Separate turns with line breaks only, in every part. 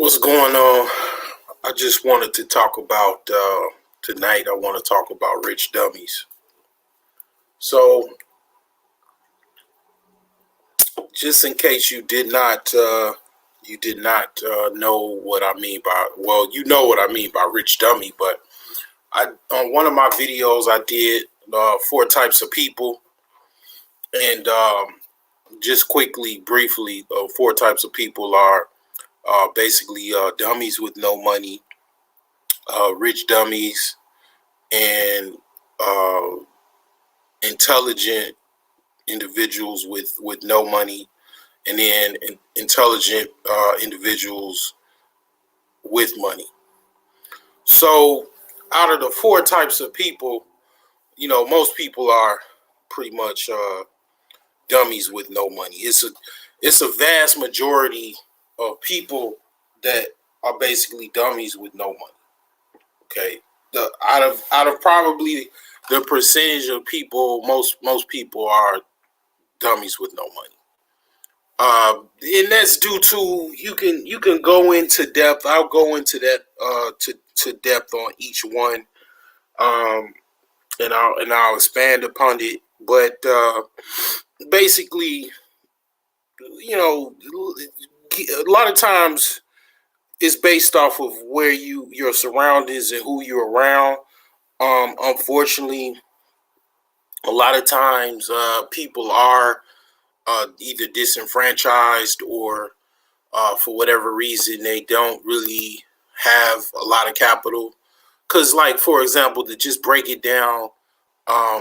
What's going on? I just wanted to talk about tonight. I want to talk about rich dummies. So, just in case you did not know what I mean by, well, you know what I mean by rich dummy. But I on one of my videos I did four types of people, and just quickly, briefly, four types of people are basically dummies with no money, rich dummies, and uh, intelligent individuals with no money, and then intelligent individuals with money. So, out of the four types of people, most people are pretty much dummies with no money. It's a vast majority of people that are basically dummies with no money. Okay, the out of probably the percentage of people, most people are dummies with no money. And that's due to you can go into depth. I'll go into that to depth on each one, um, and I'll expand upon it. But basically, a lot of times it's based off of where your surroundings and who you're around. Unfortunately, a lot of times people are either disenfranchised or for whatever reason they don't really have a lot of capital. Because, like, for example, to just break it down,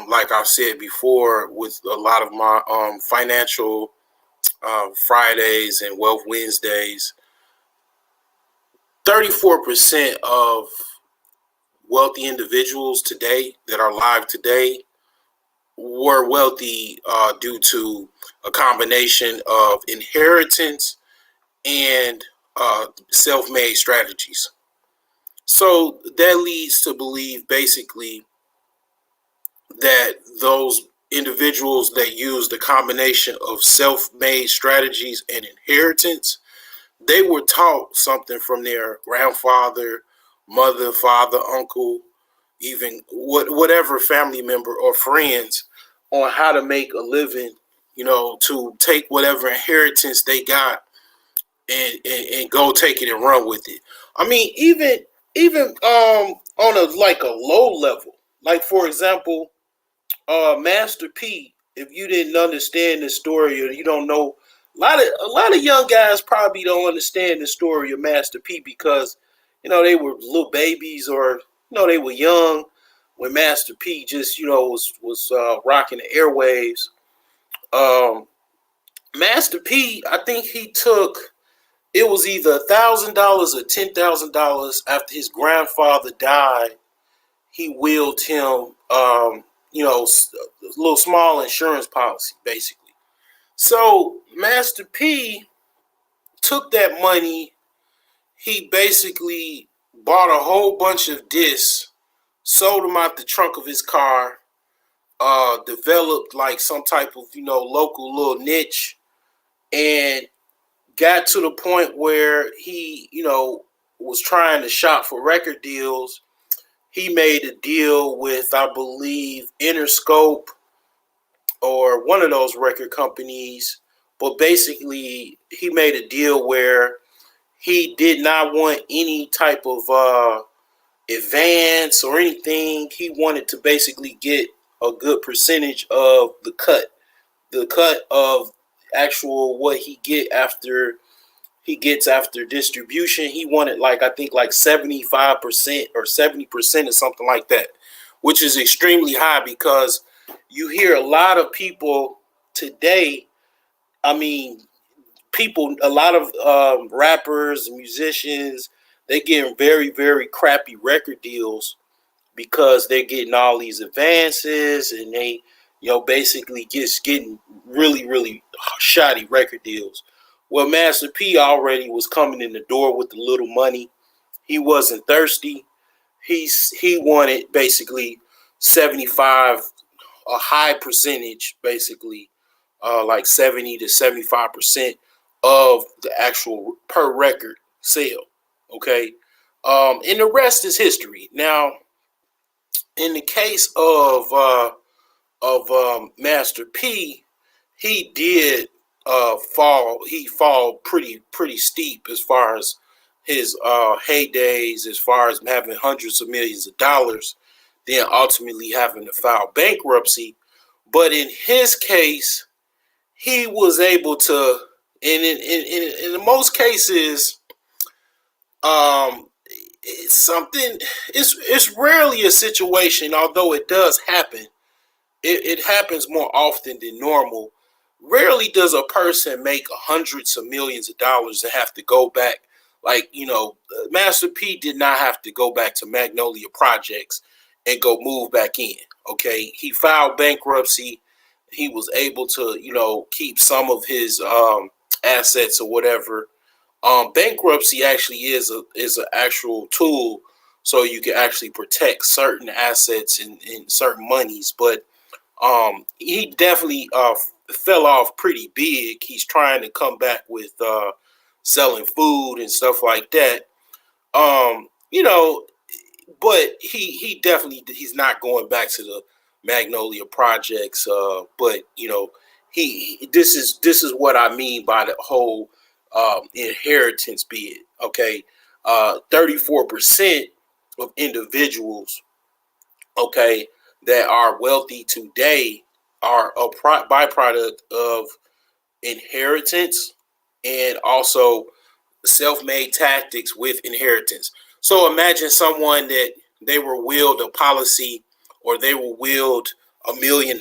like I've said before, with a lot of my financial Fridays and Wealth Wednesdays, 34% of wealthy individuals today that are alive today were wealthy due to a combination of inheritance and self-made strategies. So that leads to believe basically that those individuals that use the combination of self-made strategies and inheritance, they were taught something from their grandfather, mother, father, uncle, even whatever family member or friends, on how to make a living, to take whatever inheritance they got and go take it and run with it. I mean, even on a low level, like, for example, Master P. If you didn't understand the story, or you don't know, a lot of young guys probably don't understand the story of Master P, because they were little babies, or they were young when Master P just was rocking the airwaves. Um, Master P, I think he took, it was either $1,000 or $10,000 after his grandfather died. He willed him, a little small insurance policy, basically. So Master P took that money. He basically bought a whole bunch of discs, sold them out the trunk of his car, developed like some type of local little niche, and got to the point where he was trying to shop for record deals. He made a deal with, I believe, Interscope or one of those record companies. But basically, he made a deal where he did not want any type of advance or anything. He wanted to basically get a good percentage of the cut of actual what he gets after distribution. He wanted, like, I think like 75% or 70% or something like that, which is extremely high, because you hear a lot of people today. I mean, a lot of rappers and musicians, they getting very, very crappy record deals because they're getting all these advances, and they, basically just getting really, really shoddy record deals. Well, Master P already was coming in the door with a little money. He wasn't thirsty. He wanted basically 75, a high percentage, basically, like 70 to 75% of the actual per record sale. Okay. And the rest is history. Now, in the case of Master P, he did fall. He fall pretty steep as far as his heydays, as far as having hundreds of millions of dollars, then ultimately having to file bankruptcy. But in his case, he was able to, and in most cases, it's something. It's rarely a situation, although it does happen. It happens more often than normal. Rarely does a person make hundreds of millions of dollars and have to go back. Like, Master P did not have to go back to Magnolia Projects and go move back in. Okay. He filed bankruptcy. He was able to, keep some of his assets or whatever. Bankruptcy actually is an actual tool so you can actually protect certain assets and certain monies. But he definitely fell off pretty big. He's trying to come back with selling food and stuff like that. You know, but he definitely he's not going back to the Magnolia Projects. But he this is what I mean by the whole inheritance bid. Okay, 34% of individuals, okay, that are wealthy today are a byproduct of inheritance and also self-made tactics with inheritance. So imagine someone that they were willed a policy or they were willed $1 million,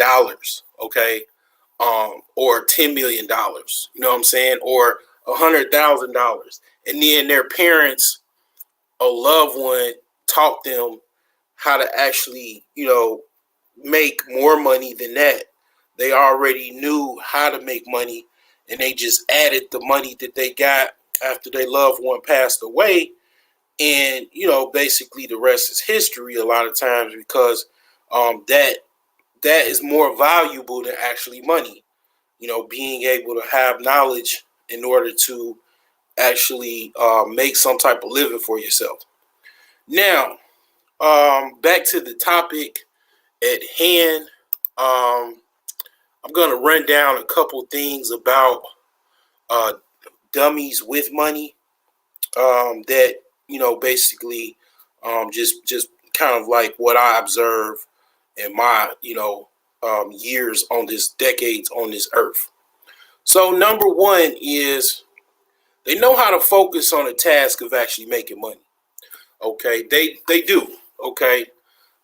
okay, or $10 million, you know what I'm saying, or $100,000, and then their parents, a loved one, taught them how to actually, make more money than that. They already knew how to make money, and they just added the money that they got after their loved one passed away. And basically the rest is history a lot of times, because that is more valuable than actually money. Being able to have knowledge in order to actually make some type of living for yourself. Now, back to the topic at hand. I'm going to run down a couple things about uh, dummies with money, that basically, just kind of like what I observe in my years on this decades on this earth. So number one is they know how to focus on a task of actually making money. Okay, they do. Okay,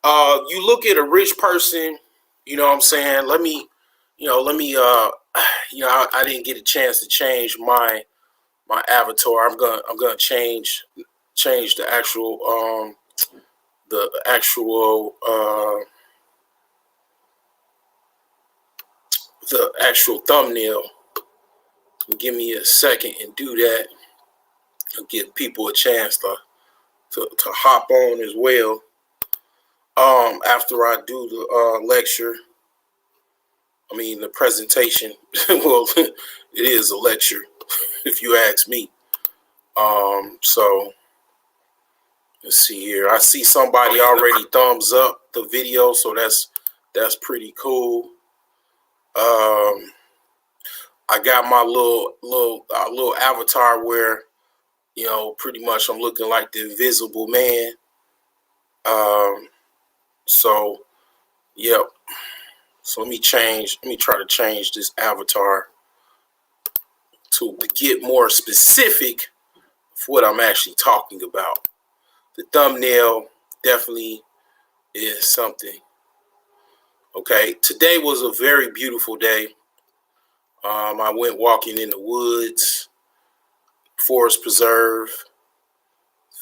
you look at a rich person. You know what I'm saying? I didn't get a chance to change my avatar. I'm gonna change the actual thumbnail. Give me a second and do that. I'll give people a chance to hop on as well. After I do the lecture, the presentation. Well, it is a lecture, if you ask me. So let's see here. I see somebody already thumbs up the video, so that's pretty cool. I got my little avatar where pretty much I'm looking like the Invisible Man. So yep. So let me try to change this avatar to get more specific for what I'm actually talking about. The thumbnail definitely is something. Okay, today was a very beautiful day. I went walking in the woods, Forest Preserve.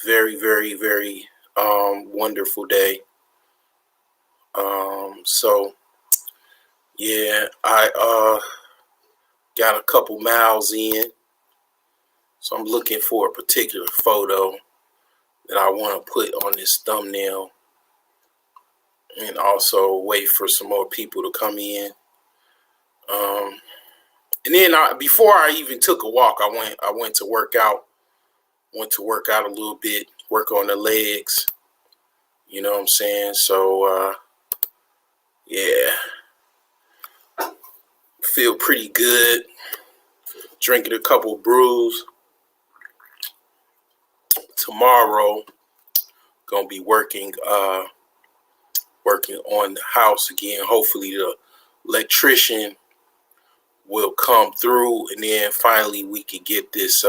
Very, very, very wonderful day. So yeah, I got a couple miles in, so I'm looking for a particular photo that I want to put on this thumbnail, and also wait for some more people to come in. And then before I even took a walk, I went to work out went to work out a little bit, work on the legs. You know what I'm saying? So, yeah, feel pretty good. Drinking a couple brews. Tomorrow, gonna be working on the house again. Hopefully, the electrician will come through, and then finally we can get this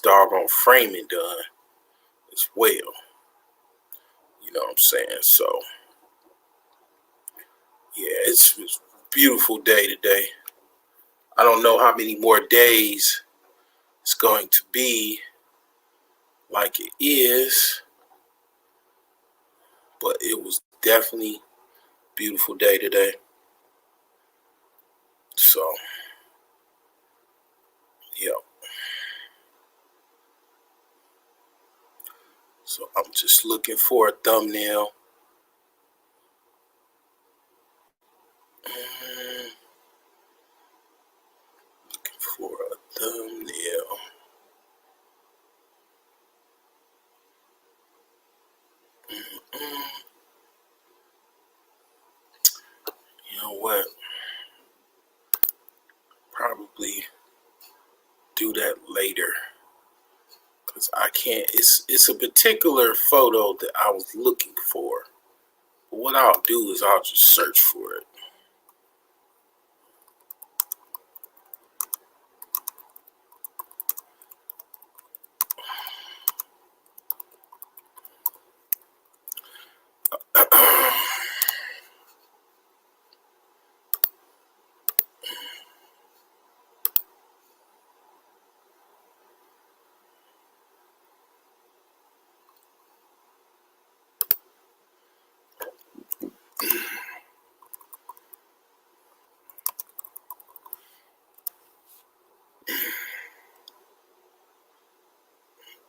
doggone framing done as well. You know what I'm saying? So, yeah, it's a beautiful day today. I don't know how many more days it's going to be like it is, but it was definitely a beautiful day today. So, yeah. So I'm just looking for a thumbnail. Looking for a thumbnail. You know what? Probably do that later. Because I can't, it's a particular photo that I was looking for. But what I'll do is I'll just search for it.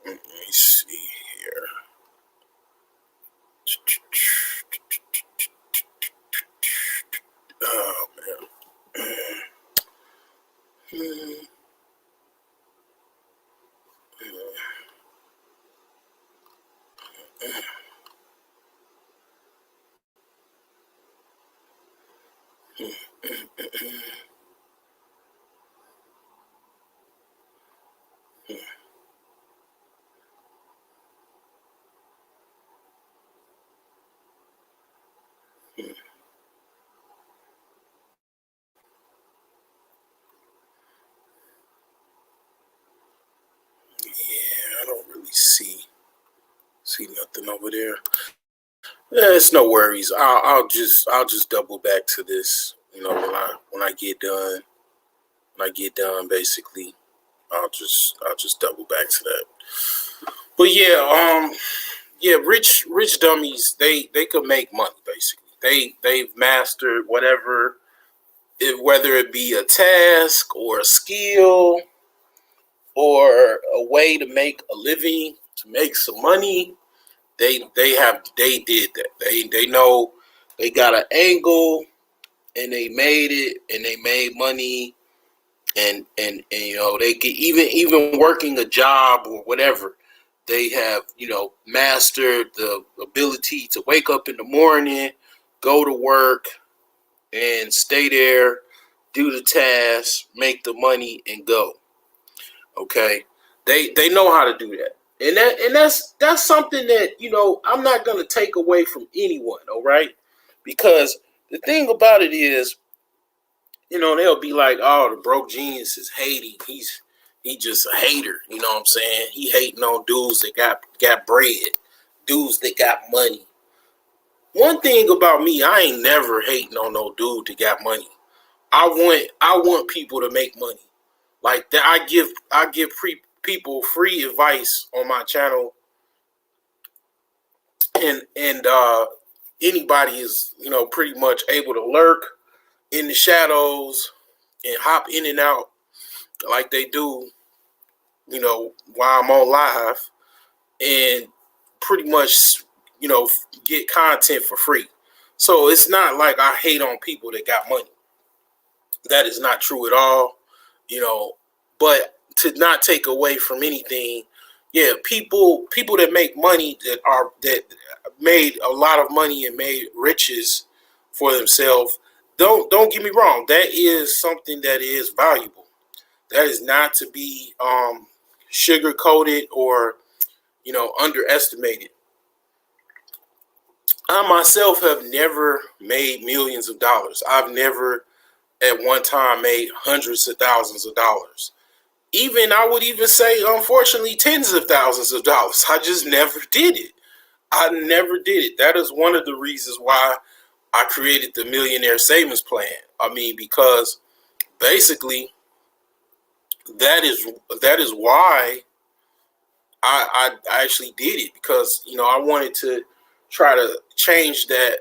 Let me see here. Oh, man. Yeah, I don't really see nothing over there. Yeah, it's no worries. I'll just double back to this. You know, when I get done. When I get done, basically, I'll just double back to that. But yeah, rich dummies, they could make money basically. They've mastered whatever, whether it be a task or a skill or a way to make a living, to make some money. They did that. They know they got an angle and they made it and they made money. And you know, they get even working a job or whatever, they have, you know, mastered the ability to wake up in the morning, go to work, and stay there, do the task, make the money, and go. Okay, they know how to do that, and that's something that, you know, I'm not gonna take away from anyone. All right, because the thing about it is, you know, they'll be like, "Oh, the broke genius is hating. He just a hater." You know what I'm saying? He hating on dudes that got bread, dudes that got money. One thing about me, I ain't never hating on no dude that got money. I want people to make money. Like that, I give people free advice on my channel, and anybody is, you know, pretty much able to lurk in the shadows and hop in and out like they do, you know, while I'm on live, and pretty much, you know, get content for free. So it's not like I hate on people that got money. That is not true at all, you know. But to not take away from anything, yeah, people that make money, that made a lot of money and made riches for themselves. Don't get me wrong. That is something that is valuable. That is not to be sugar coated or underestimated. I myself have never made millions of dollars. I've never at one time made hundreds of thousands of dollars. Even I would even say, unfortunately, tens of thousands of dollars. I just never did it. I never did it. That is one of the reasons why I created the Millionaire Savings Plan. I mean, because basically that is why I actually did it, because I wanted to try to change that,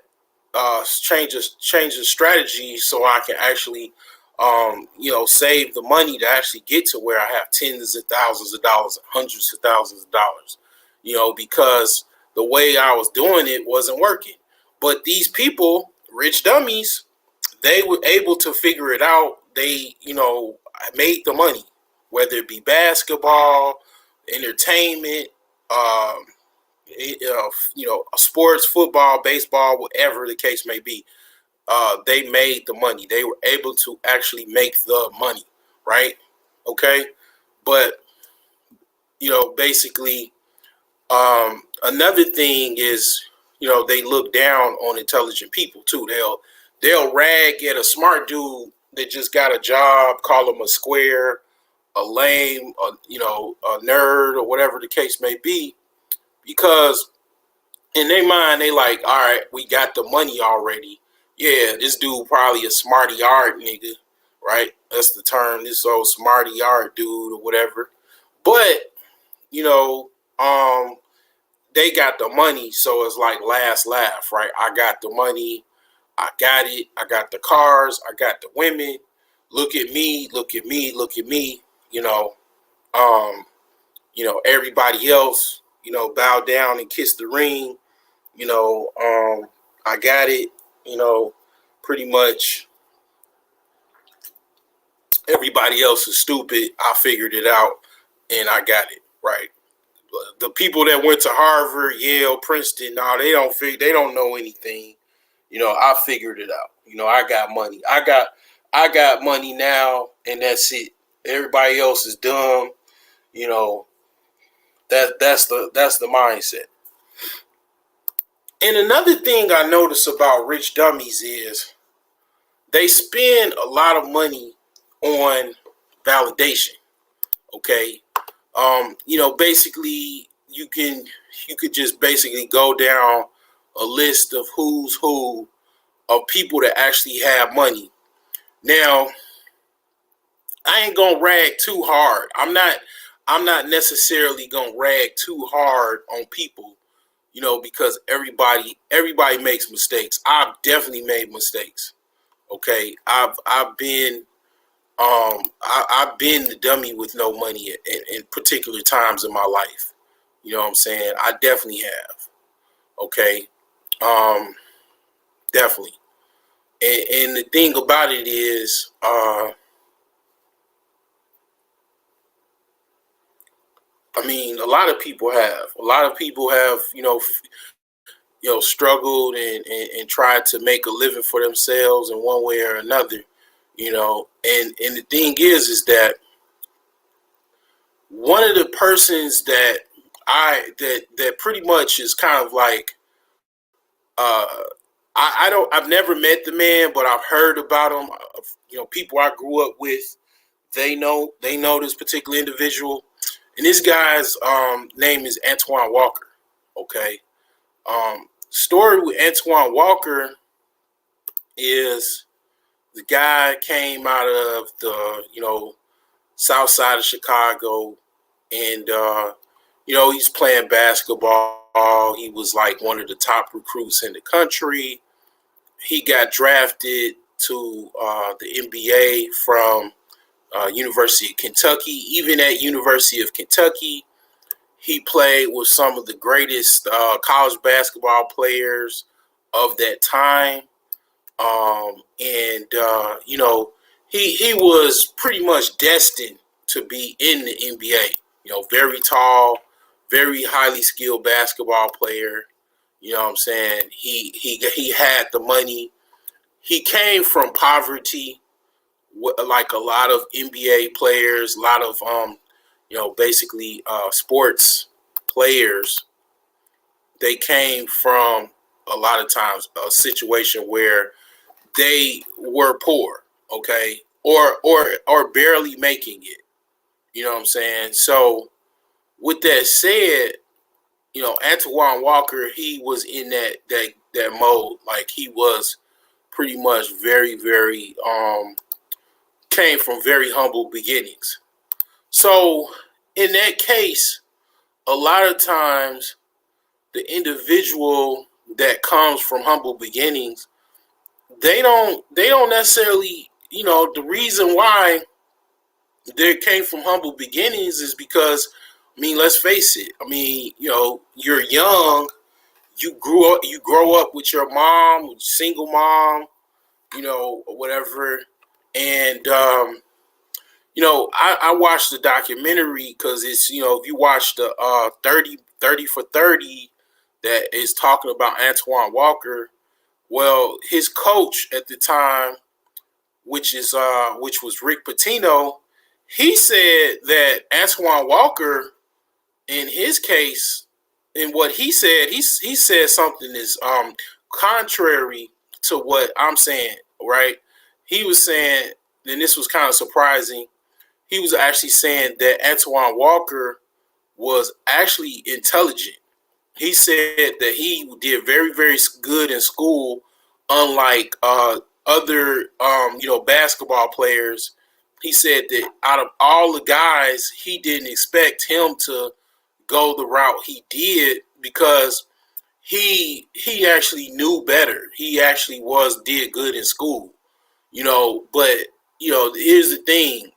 change the strategy so I can actually save the money to actually get to where I have tens of thousands of dollars, hundreds of thousands of dollars. Because the way I was doing it wasn't working. But these people, rich dummies, they were able to figure it out. They made the money, whether it be basketball, entertainment, um, sports, football, baseball, whatever the case may be. They made the money. They were able to actually make the money, right? Okay, but basically, another thing is, they look down on intelligent people too. They'll rag at a smart dude that just got a job, call him a square, a lame, a nerd, or whatever the case may be, because in their mind they like, all right, we got the money already. Yeah, this dude probably a smarty art nigga, right? That's the term. This old smarty art dude or whatever. But you know, um, they got the money, so it's like last laugh, right? I got the money, I got it, I got the cars, I got the women. Look at me, look at me, look at me. Um, everybody else, bow down and kiss the ring. I got it. You know, pretty much everybody else is stupid. I figured it out, and I got it right. The people that went to Harvard, Yale, Princeton, no, they don't know anything. I figured it out. I got money. I got money now, and that's it. Everybody else is dumb. You know, that's the mindset. And another thing I notice about rich dummies is they spend a lot of money on validation. Okay. Basically you could just basically go down a list of who's who of people that actually have money. Now, I ain't gonna rag too hard. I'm not necessarily gonna rag too hard on people, because everybody makes mistakes. I've definitely made mistakes. Okay. I've been I've been the dummy with no money in particular times in my life. You know what I'm saying? I definitely have. Okay. Um, Definitely. And the thing about it is, I mean, a lot of people have. A lot of people have, struggled and tried to make a living for themselves in one way or another. And the thing is that one of the persons that pretty much is kind of like, uh I've never met the man, but I've heard about him. People I grew up with, they know this particular individual, and this guy's name is Antoine Walker. Okay. Story with Antoine Walker is the guy came out of the south side of Chicago, and he's playing basketball. He was like one of the top recruits in the country. He got drafted to the NBA from University of Kentucky. Even at University of Kentucky, he played with some of the greatest college basketball players of that time. And he was pretty much destined to be in the NBA. Very tall, very highly skilled basketball player. You know what I'm saying? He had the money. He came from poverty, like a lot of NBA players, a lot of basically sports players. They came from a lot of times a situation where they were poor, okay, or barely making it. You know what I'm saying? So with that said, Antoine Walker, he was in that mode. Like he was pretty much very, very came from very humble beginnings. So in that case, a lot of times the individual that comes from humble beginnings, they don't necessarily, the reason why they came from humble beginnings is because, I mean, let's face it. I mean, you're young, you grow up with your mom, single mom, or whatever. And I watched the documentary because it's, if you watch the 30 for 30 that is talking about Antoine Walker, well, his coach at the time, which was Rick Pitino, he said that Antoine Walker, in his case, in what he said, he said something is contrary to what I'm saying, right? He was saying, and this was kind of surprising, he was actually saying that Antoine Walker was actually intelligent. He said that he did very, very good in school, unlike other, basketball players. He said that out of all the guys, he didn't expect him to go the route he did because he actually knew better. He actually did good in school, But here's the thing.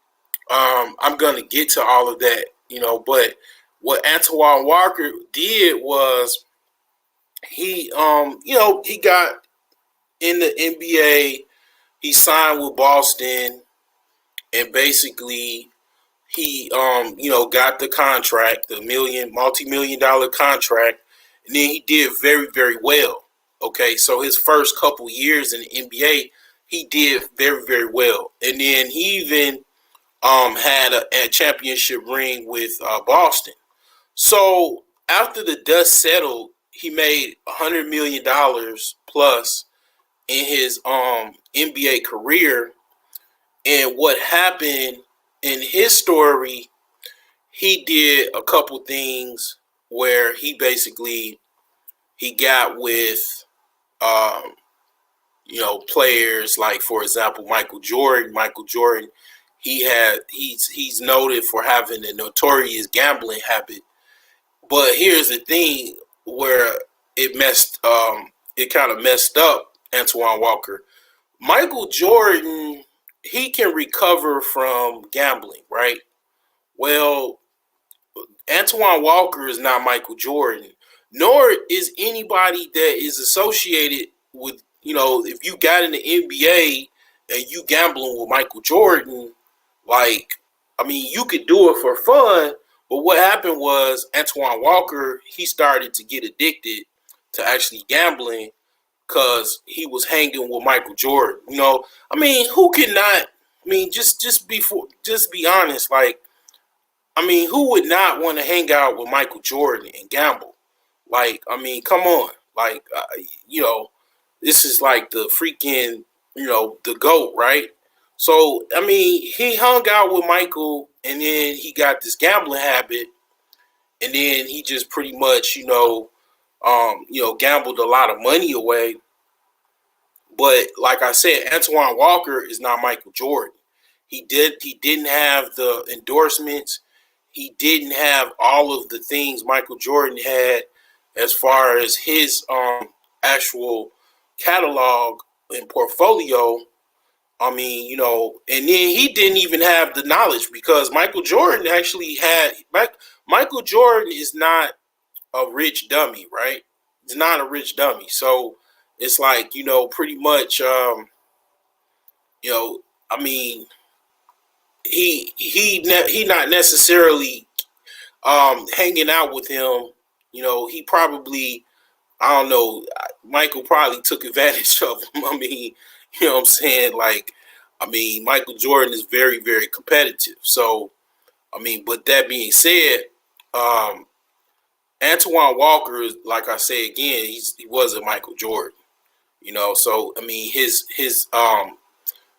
I'm gonna get to all of that, But what Antoine Walker did was he got in the NBA. He signed with Boston, and basically he got the contract, the multi-million-dollar contract, and then he did very, very well. Okay, so his first couple years in the NBA, he did very, very well, and then he even had a championship ring with Boston. So after the dust settled, he made $100 million plus in his NBA career. And what happened in his story, he did a couple things where he got with um, players like, for example, Michael Jordan. Michael Jordan, he's noted for having a notorious gambling habit. But here's the thing where it kind of messed up Antoine Walker. Michael Jordan, he can recover from gambling, right? Well, Antoine Walker is not Michael Jordan, nor is anybody that is associated with, if you got in the NBA and you gambling with Michael Jordan, like, I mean, you could do it for fun, but what happened was Antoine Walker, he started to get addicted to actually gambling because he was hanging with Michael Jordan. I mean, who cannot? I mean, just be honest. Like, I mean, who would not want to hang out with Michael Jordan and gamble? Like, I mean, come on. Like, this is like the freaking, the GOAT, right? So, I mean, he hung out with Michael, and then he got this gambling habit, and then he just pretty much, gambled a lot of money away. But like I said, Antoine Walker is not Michael Jordan. He didn't have the endorsements. He didn't have all of the things Michael Jordan had as far as his actual catalog and portfolio. I mean, and then he didn't even have the knowledge because Michael Jordan actually had Michael Jordan is not a rich dummy, right? He's not a rich dummy. So it's like, pretty much, I mean, he not necessarily hanging out with him. He probably, I don't know, Michael probably took advantage of him. I mean, you know what I'm saying? Like, I mean, Michael Jordan is very, very competitive. So, I mean, but that being said, um, Antoine Walker, like I say again, he wasn't Michael Jordan. So I mean, his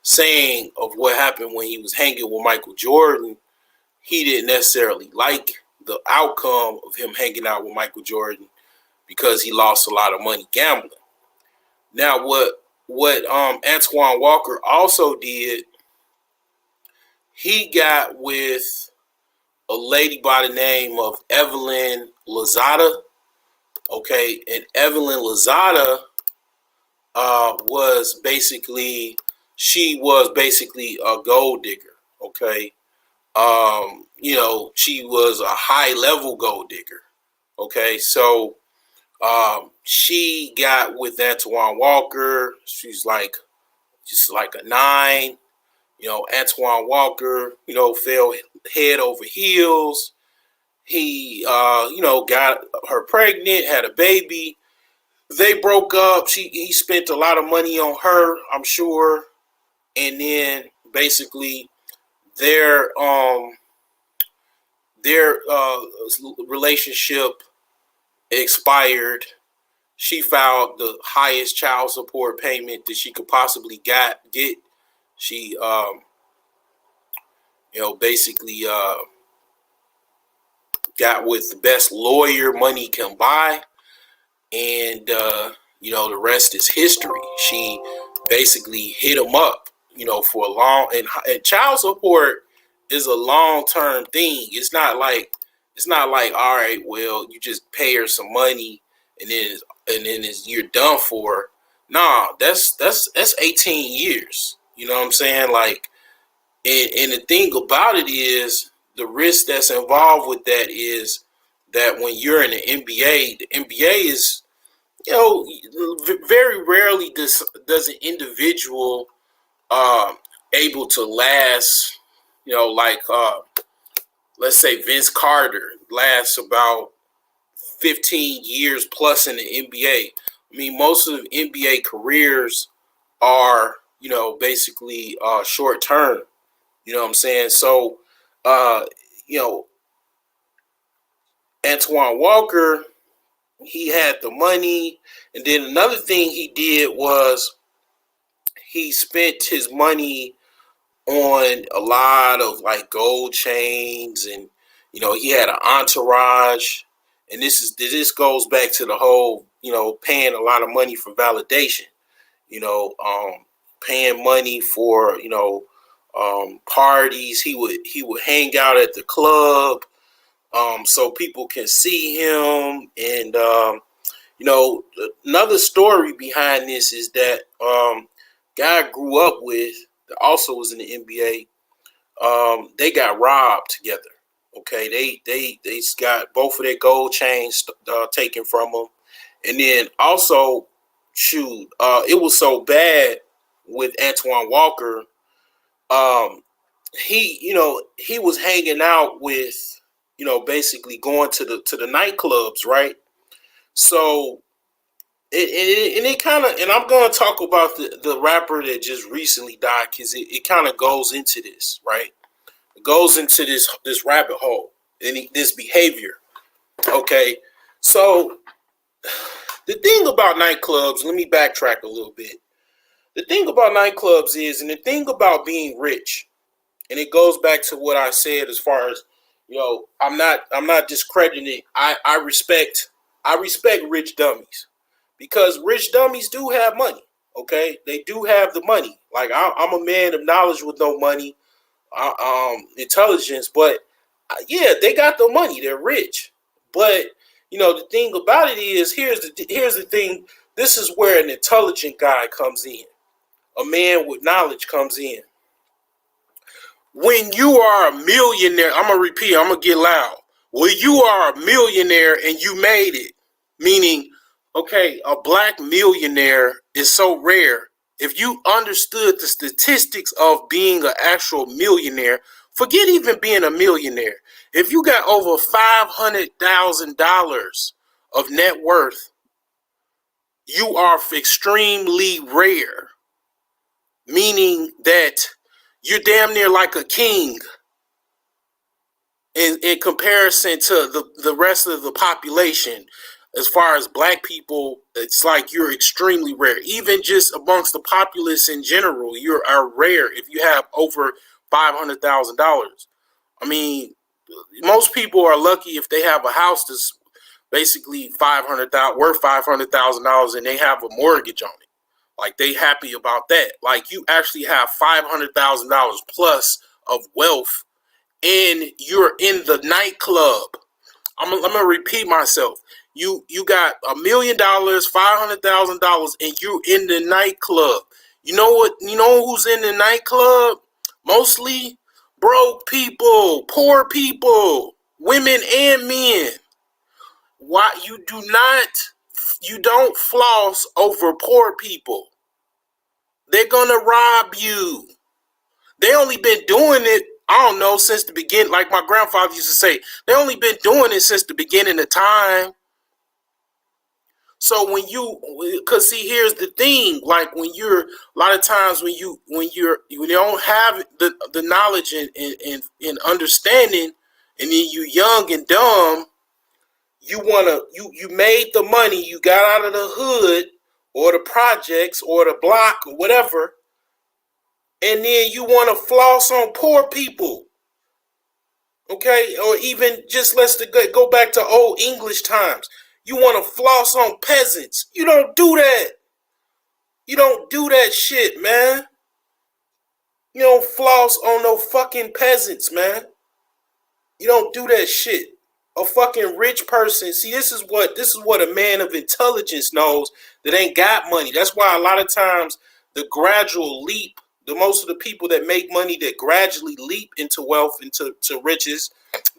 saying of what happened when he was hanging with Michael Jordan, he didn't necessarily like the outcome of him hanging out with Michael Jordan because he lost a lot of money gambling. Now, what Antoine Walker also did, he got with a lady by the name of Evelyn Lozada. Okay, and Evelyn Lozada was basically she was basically a gold digger. Okay, she was a high level gold digger. Okay, so she got with Antoine Walker. She's like just like a 9. Antoine Walker, fell head over heels. He, got her pregnant, had a baby. They broke up. He spent a lot of money on her, I'm sure. And then basically their relationship expired. She filed the highest child support payment that she could possibly get. She, basically got with the best lawyer money can buy, and the rest is history. She basically hit him up, for a long and child support is a long-term thing. It's not like all right, well, you just pay her some money and then you're done for. Nah, that's 18 years. You know what I'm saying? Like, and the thing about it is the risk that's involved with that is that when you're in the NBA is, very rarely does an individual able to last, like let's say Vince Carter lasts about 15 years plus in the NBA. I mean, most of the NBA careers are, basically short term. You know what I'm saying? So, uh, you know, Antoine Walker, he had the money. And then another thing he did was he spent his money on a lot of like gold chains, and he had an entourage. And this goes back to the whole, paying a lot of money for validation, paying money for, parties. He would hang out at the club, so people can see him. And another story behind this is that guy I grew up with that also was in the NBA. They got robbed together. Okay, they got both of their gold chains taken from them, and then also, it was so bad with Antoine Walker. He was hanging out with, basically going to the nightclubs, right? So it kind of, and I'm going to talk about the rapper that just recently died, because it kind of goes into this, right? It goes into this rabbit hole and this behavior. Okay, so the thing about nightclubs, let me backtrack a little bit. The thing about nightclubs is, and the thing about being rich, and it goes back to what I said as far as, I'm not discrediting it. I respect rich dummies, because rich dummies do have money. Okay, they do have the money. Like, I'm a man of knowledge with no money, intelligence, but yeah, they got the money. They're rich, but the thing about it is, here's the thing. This is where an intelligent guy comes in. A man with knowledge comes in. When you are a millionaire, I'm gonna repeat. I'm gonna get loud. When you are a millionaire and you made it, meaning, okay, a black millionaire is so rare. if you understood the statistics of being an actual millionaire, forget even being a millionaire. If you got over $500,000 of net worth, you are extremely rare, meaning that you're damn near like a king in comparison to the rest of the population. As far as black people, it's like you're extremely rare. Even just amongst the populace in general, you are rare if you have over $500,000. I mean, most people are lucky if they have a house that's basically worth $500,000 and they have a mortgage on it. Like, they happy about that. Like, you actually have $500,000 plus of wealth, and you're in the nightclub. I'm gonna repeat myself. You got $1 million, $500,000, and you're in the nightclub. You know what? You know who's in the nightclub? Mostly broke people, poor people, women and men. Why you don't floss over poor people. They're gonna rob you. They only been doing it, I don't know, since the beginning. Like my grandfather used to say, they only been doing it since the beginning of time. So cause see, here's the thing. Like when you're, a lot of times when you don't have the knowledge and understanding, and then you young and dumb, you made the money, you got out of the hood or the projects or the block or whatever, and then you want to floss on poor people. Okay, or even just let's go back to old English times. You want to floss on peasants. You don't do that. You don't do that shit, man. You don't floss on no fucking peasants, man. You don't do that shit. A fucking rich person. See, this is what a man of intelligence knows that ain't got money. That's why a lot of times the gradual leap, most of the people that make money that gradually leap into wealth, into riches,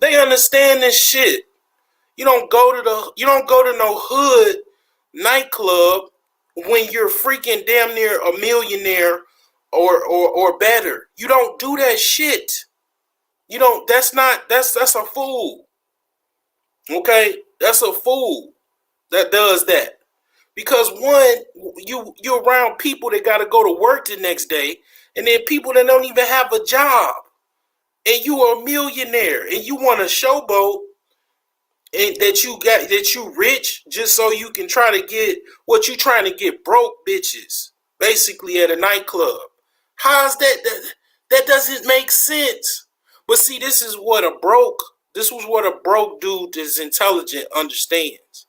they understand this shit. You don't go to no hood nightclub when you're freaking damn near a millionaire or better. You don't do that shit. You don't. That's a fool. Okay, that's a fool that does that. Because one, you're around people that got to go to work the next day, and then people that don't even have a job, and you are a millionaire, and you want to showboat, and that you rich just so you can try to get what you trying to get, broke bitches, basically at a nightclub. How's that? That doesn't make sense. But see, this was what a broke dude that's intelligent understands.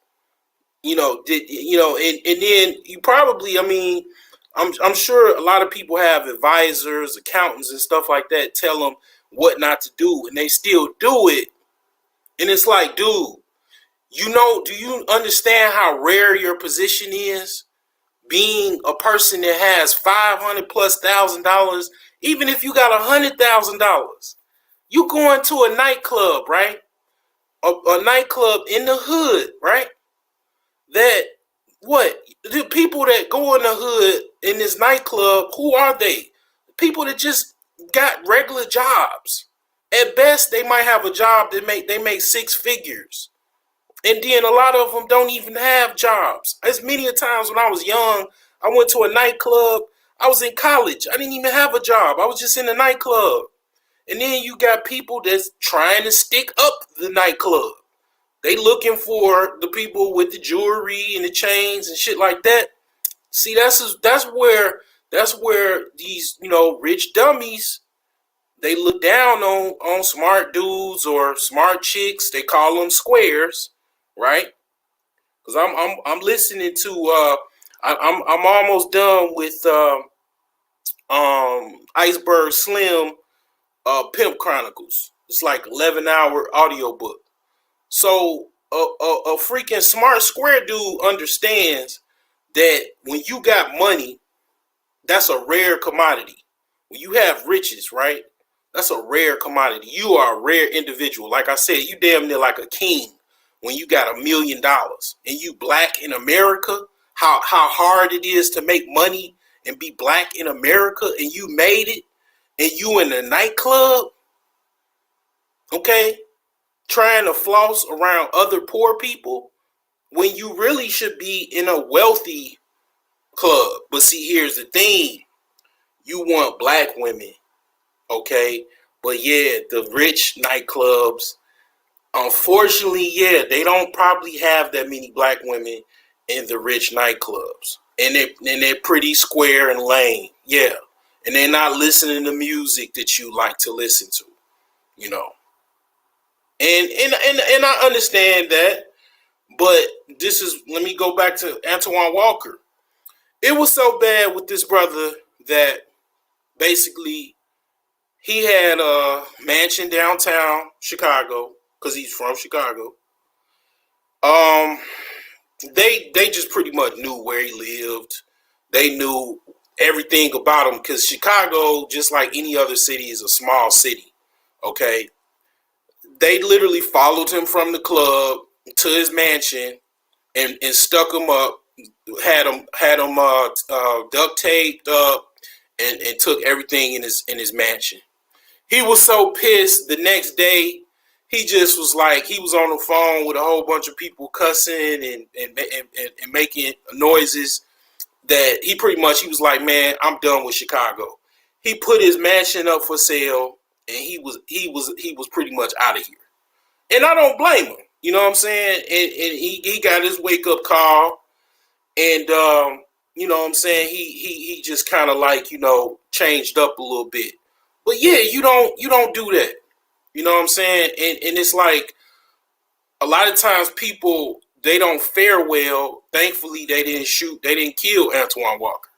And then you probably, I'm sure a lot of people have advisors, accountants, and stuff like that tell them what not to do, and they still do it. And it's like, dude, do you understand how rare your position is? Being a person that has $500,000+, even if you got $100,000, you going to a nightclub, right? A nightclub in the hood, right? That the people that go in the hood in this nightclub, who are they? People that just got regular jobs. At best, they might have a job that they make six figures. And then a lot of them don't even have jobs. As many a times when I was young, I went to a nightclub. I was in college. I didn't even have a job. I was just in the nightclub. And then you got people that's trying to stick up the nightclub. They looking for the people with the jewelry and the chains and shit like that. See, that's where these, rich dummies, they look down on smart dudes or smart chicks. They call them squares, right? Because I'm listening to I'm almost done with Iceberg Slim Pimp Chronicles. It's like 11-hour audiobook. So a freaking smart square dude understands that when you got money, that's a rare commodity. When you have riches, right? That's a rare commodity. You are a rare individual. Like I said, you damn near like a king when you got $1 million. And you black in America, how hard it is to make money and be black in America and you made it and you in a nightclub, okay, trying to floss around other poor people when you really should be in a wealthy club. But see, here's the thing. You want black women, okay? But yeah, the rich nightclubs, unfortunately, yeah, they don't probably have that many black women in the rich nightclubs. And they're pretty square and lame, yeah. And they're not listening to music that you like to listen to, you know. And I understand that, but let me go back to Antoine Walker. It was so bad with this brother that basically he had a mansion downtown Chicago because he's from Chicago. They just pretty much knew where he lived. They knew everything about him because Chicago, just like any other city, is a small city. Okay, they literally followed him from the club to his mansion and stuck him up, had him duct taped up, and took everything in his mansion. He was so pissed the next day. He just was like, he was on the phone with a whole bunch of people cussing and making noises that he was like, man, I'm done with Chicago. He put his mansion up for sale and he was pretty much out of here. And I don't blame him. You know what I'm saying? And he got his wake up call, and you know what I'm saying, he just kind of like, you know, changed up a little bit. But yeah, you don't do that. You know what I'm saying? And it's like a lot of times people, they don't fare well. Thankfully, they didn't kill Antoine Walker.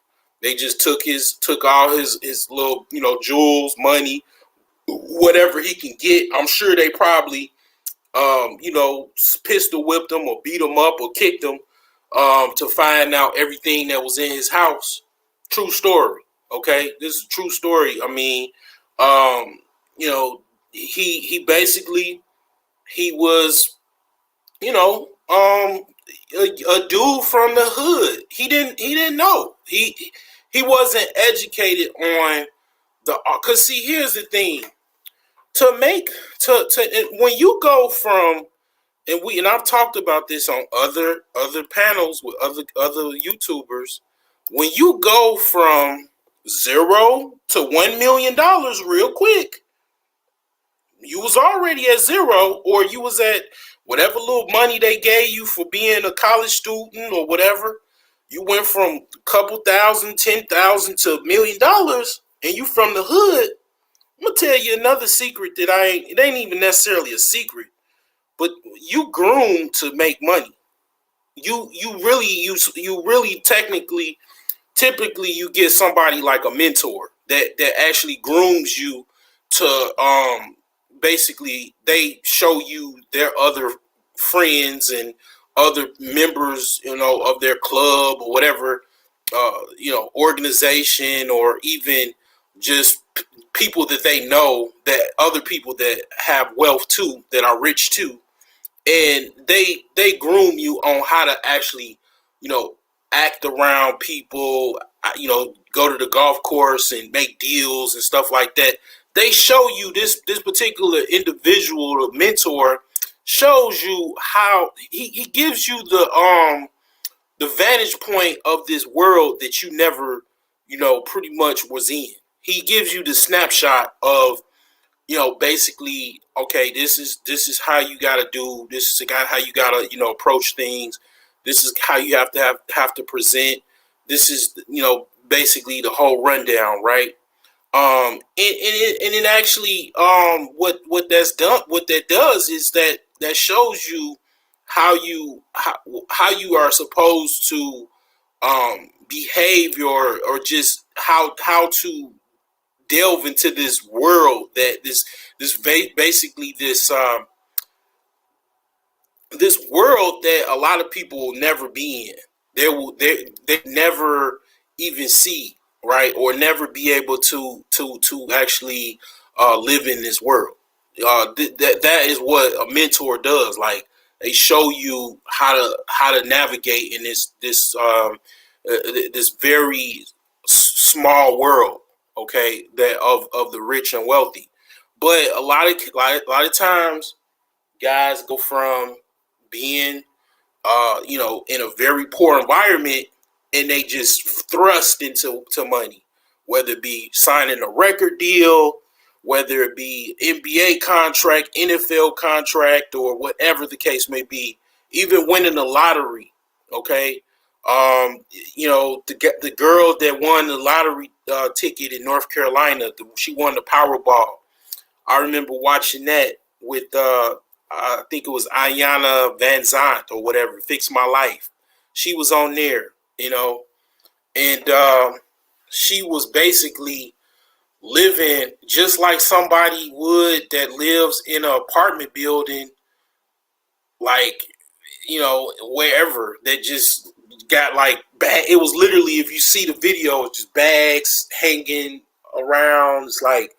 They just took all his little, you know, jewels, money, whatever he can get. I'm sure they probably you know, pistol whipped him or beat him up or kicked him to find out everything that was in his house. True story. Okay, this is a true story. I mean, you know, he basically, he was, you know, a dude from the hood. He didn't know. He wasn't educated on the, cause see, here's the thing. When you go from, and I've talked about this on other panels with other YouTubers, when you go from $0 to $1 million real quick, you was already at zero, or you was at whatever little money they gave you for being a college student or whatever. You went from a couple thousand, 10,000 to $1 million, and you from the hood. I'm gonna tell you another secret that it ain't even necessarily a secret, but you groomed to make money. You really typically you get somebody like a mentor that actually grooms you to basically, they show you their other friends and other members, you know, of their club or whatever, you know, organization, or even just people that they know, that other people that have wealth too, that are rich too, and they groom you on how to actually, you know, act around people, you know, go to the golf course and make deals and stuff like that. They show you this particular individual, the mentor, shows you how he gives you the vantage point of this world that you never, you know, pretty much was in. He gives you the snapshot of, you know, basically, okay, this is how you gotta do. This is how you gotta, you know, approach things. This is how you have to present. This is, you know, basically the whole rundown, right? And it actually, what that does is that shows you how you are supposed to behave, or just how to delve into this world, that basically this world that a lot of people will never be in. They never even see, right, or never be able to actually live in this world. That is what a mentor does. Like, they show you how to navigate in this very small world, okay, that of the rich and wealthy. But a lot of times, guys go from being in a very poor environment, and they just thrust into money, whether it be signing a record deal, whether it be NBA contract, NFL contract, or whatever the case may be, even winning the lottery. Okay, the girl that won the lottery ticket in North Carolina, she won the Powerball. I remember watching that with I think it was Ayanna Van Zant or whatever, Fix My Life. She was on there, and she was basically living just like somebody would that lives in an apartment building, like, wherever, that just got like bag. It was literally, if you see the video, just bags hanging around. It's like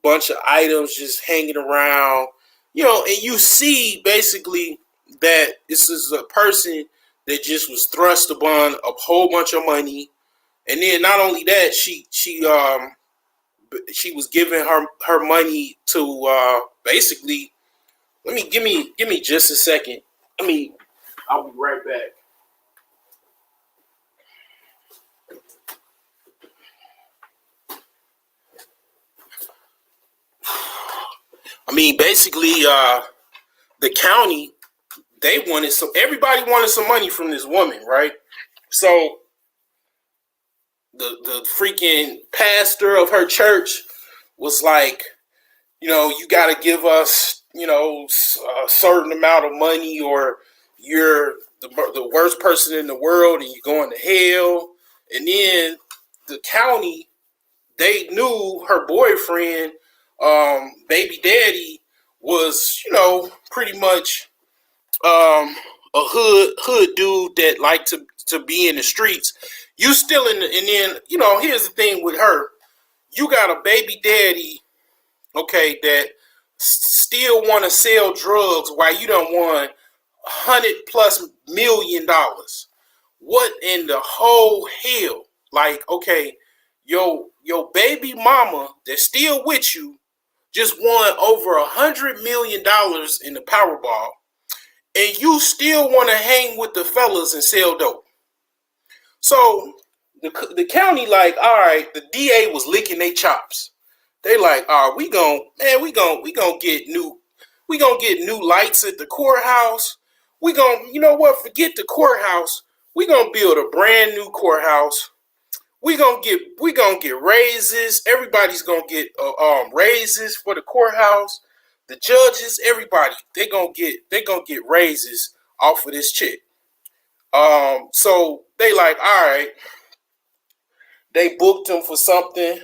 bunch of items just hanging around, and you see basically that this is a person that just was thrust upon a whole bunch of money. And then not only that, she was giving her money to basically, give me just a second. I'll be right back. Basically, the county, everybody wanted some money from this woman, right? So the freaking pastor of her church was like, you got to give us, a certain amount of money, or you're the worst person in the world and you're going to hell. And then the county, they knew her boyfriend, baby daddy, was, pretty much a hood dude that liked to be in the streets. You still and then, here's the thing with her. You got a baby daddy, okay, that still want to sell drugs while you don't want $100+ million. What in the whole hell? Like, okay, your baby mama that's still with you just won over $100 million in the Powerball, and you still want to hang with the fellas and sell dope. So the county, like, all right, the DA was licking their chops. They like, all right, we gonna get new lights at the courthouse. We gonna, you know what? Forget the courthouse. We gonna build a brand new courthouse. We gonna get raises. Everybody's gonna get raises for the courthouse. The judges, everybody, they gonna get raises off of this chick. So they like, all right. They booked him for something.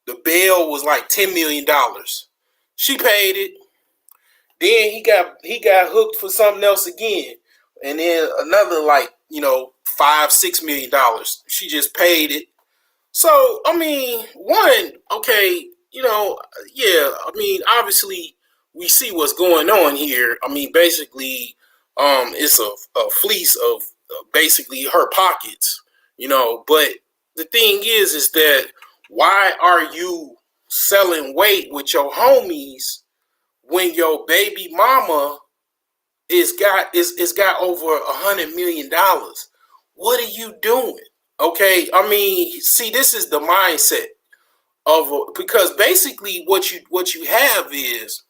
The bail was like $10 million. She paid it. Then he got hooked for something else again, and then another, like, $5-6 million. She just paid it. So one, okay, yeah. Obviously we see what's going on here. Basically, it's a fleece of basically her pockets. But the thing is that why are you selling weight with your homies when your baby mama is got over $100 million? What are you doing? Okay, see, this is the mindset because basically what you have is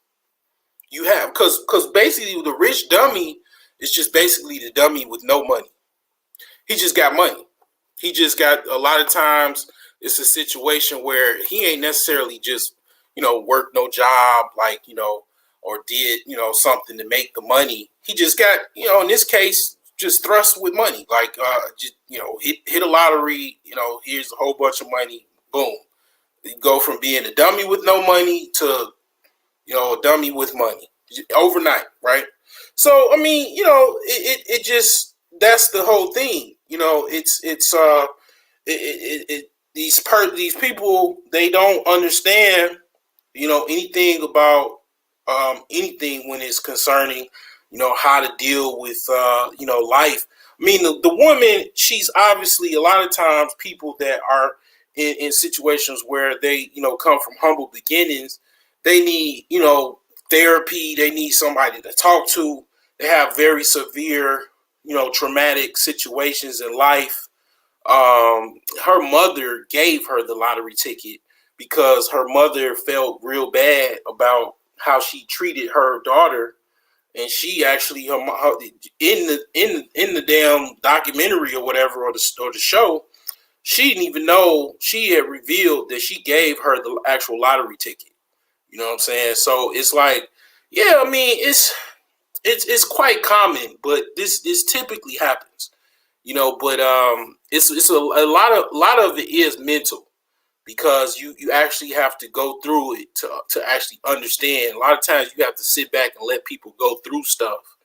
because basically the rich dummy is just basically the dummy with no money. He just got money. He just got, a lot of times it's a situation where he ain't necessarily just worked no job, like, or did something to make the money. He just got, in this case, just thrust with money, like just hit a lottery. Here's a whole bunch of money. Boom. You go from being a dummy with no money to a dummy with money overnight, right? So it just, that's the whole thing. These people, they don't understand anything about anything when it's concerning how to deal with life. The woman, she's obviously, a lot of times people that are in situations where they, come from humble beginnings, they need, therapy. They need somebody to talk to. They have very severe, traumatic situations in life. Her mother gave her the lottery ticket because her mother felt real bad about how she treated her daughter, and she actually in the damn documentary or whatever, or the show, she didn't even know, she had revealed that she gave her the actual lottery ticket. You know what I'm saying? So it's like, yeah, I mean, it's quite common, but this typically happens. But it's a lot of it is mental, because you actually have to go through it to actually understand. A lot of times you have to sit back and let people go through stuff,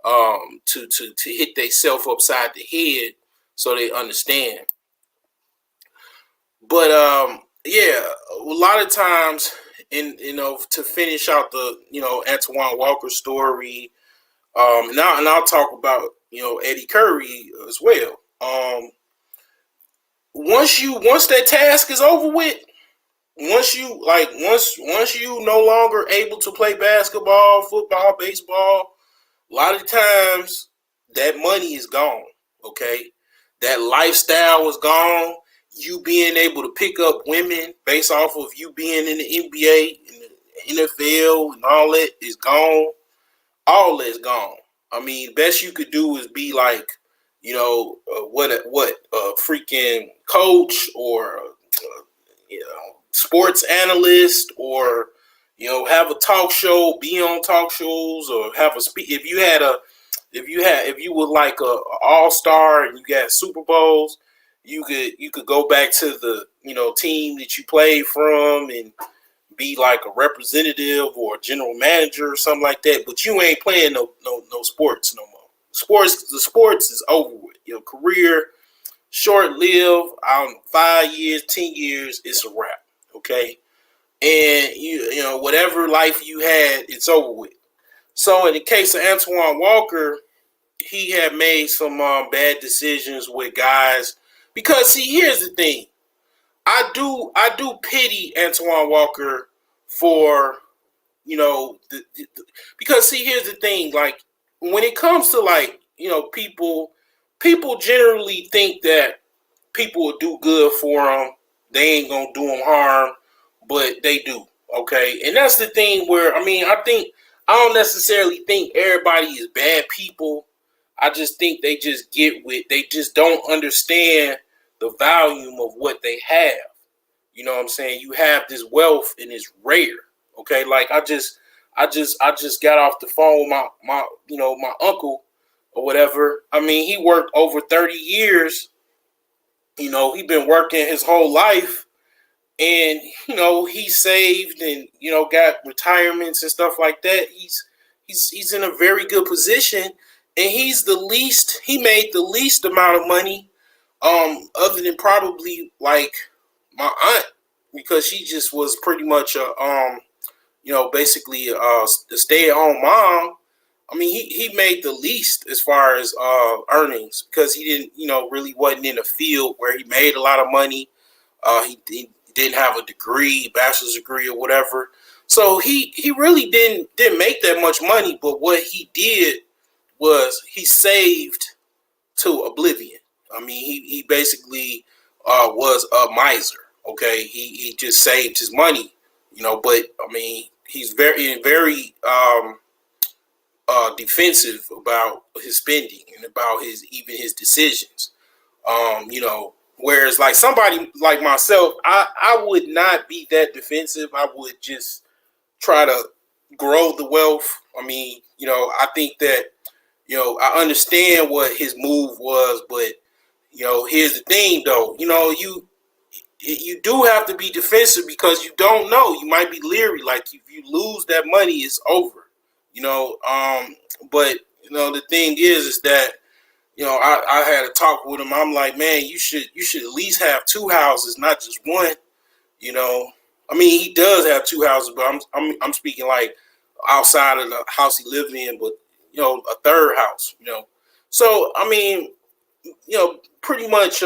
to hit themselves upside the head so they understand. But yeah, a lot of times, to finish out the, Antoine Walker story, and I'll talk about, Eddie Curry as well. Once that task is over with, once you no longer able to play basketball, football, baseball, a lot of times that money is gone. Okay, that lifestyle is gone. You being able to pick up women based off of you being in the NBA, in the NFL, and all that is gone. All that's gone. I mean, best you could do is be like, what a freaking coach, or sports analyst, or have a talk show, be on talk shows, or have a speak. If you were like a all star and you got Super Bowls, you could go back to the, team that you played from, and be like a representative or a general manager or something like that. But you ain't playing no sports no more. The sports is over with. Your career short lived. I don't know, 5 years, 10 years, it's a wrap. Okay, and whatever life you had, it's over with. So in the case of Antoine Walker, he had made some bad decisions with guys. Because see, here's the thing. I do pity Antoine Walker for, because see, here's the thing. Like, when it comes to, like, people generally think that people will do good for them. They ain't gonna do them harm, but they do. Okay, and that's the thing where, I mean, I don't necessarily think everybody is bad people. I just think they just don't understand the volume of what they have. You know what I'm saying? You have this wealth and it's rare. Okay, like I just got off the phone with my uncle or whatever. I mean, he worked over 30 years. He been working his whole life, and he saved, and got retirements and stuff like that. He's in a very good position, and he made the least amount of money, other than probably like my aunt, because she just was pretty much basically a stay-at-home mom. I mean, he made the least as far as earnings, because he didn't, really wasn't in a field where he made a lot of money. He didn't have a degree, bachelor's degree or whatever. So he really didn't make that much money. But what he did was he saved to oblivion. I mean, he basically was a miser. Okay, he just saved his money. But I mean, he's very defensive about his spending and about his decisions. Whereas like somebody like myself, I would not be that defensive. I would just try to grow the wealth. I mean, I think that, I understand what his move was, but here's the thing though. You do have to be defensive, because you don't know. You might be leery. Like, if you lose that money, it's over. But the thing is that I had a talk with him. I'm like, man, you should at least have two houses, not just one. I mean, he does have two houses, but I'm speaking like outside of the house he lived in, but a third house. So I mean, pretty much.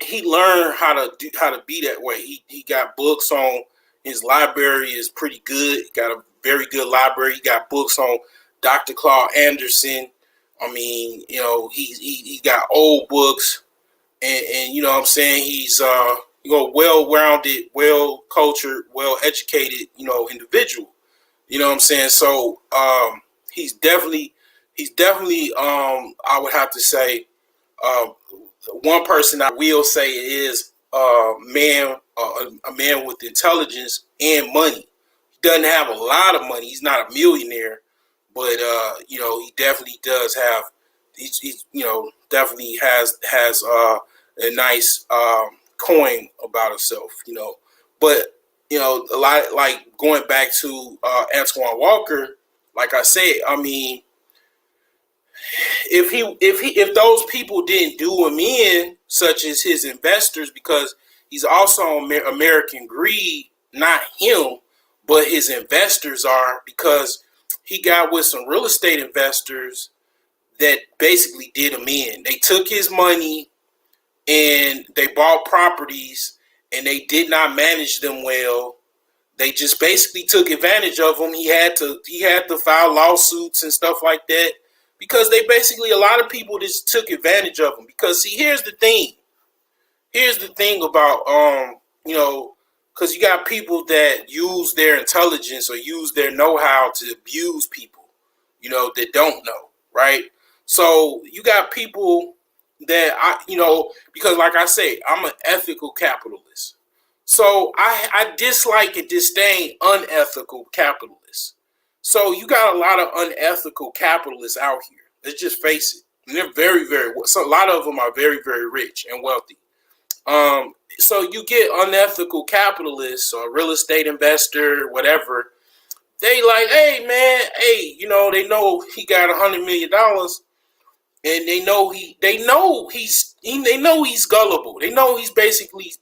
he learned how to be that way. He got books on his library is pretty good. He got a very good library. He got books on Dr. Claude Anderson. I mean, he got old books, and you know what I'm saying, he's well rounded, well cultured, well educated, individual. You know what I'm saying? So he's definitely I would have to say uh, one person I will say is a man with intelligence and money. He doesn't have a lot of money. He's not a millionaire, but he definitely does have. He's definitely has a nice coin about himself. But a lot, like going back to Antoine Walker. Like I said, I mean, if those people didn't do him in, such as his investors, because he's also American greed, not him, but his investors are, because he got with some real estate investors that basically did him in. They took his money and they bought properties and they did not manage them well. They just basically took advantage of him. He had to file lawsuits and stuff like that, because they basically, a lot of people just took advantage of him. Because see, here's the thing. Here's the thing about because you got people that use their intelligence or use their know-how to abuse people, that don't know, right? So you got people that because like I say, I'm an ethical capitalist. So I dislike and disdain unethical capitalists. So you got a lot of unethical capitalists out here. Let's just face it. And they're very, very, so a lot of them are very, very rich and wealthy. So you get unethical capitalists or real estate investor, whatever. They like, hey man, hey, they know he got $100 million, and they know he's gullible. They know he's basically,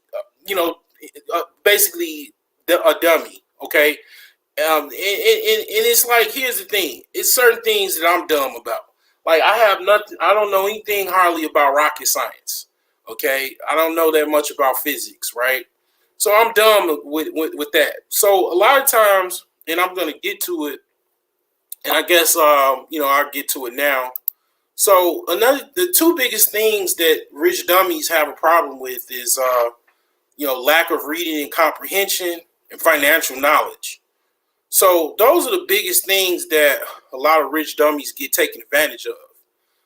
basically a dummy. Okay. And it's like, here's the thing. It's certain things that I'm dumb about. Like, I don't know anything hardly about rocket science. Okay. I don't know that much about physics, right? So I'm dumb with that. So a lot of times, and I'm going to get to it, and I guess, I'll get to it now. So the two biggest things that rich dummies have a problem with is, lack of reading and comprehension and financial knowledge. So those are the biggest things that a lot of rich dummies get taken advantage of.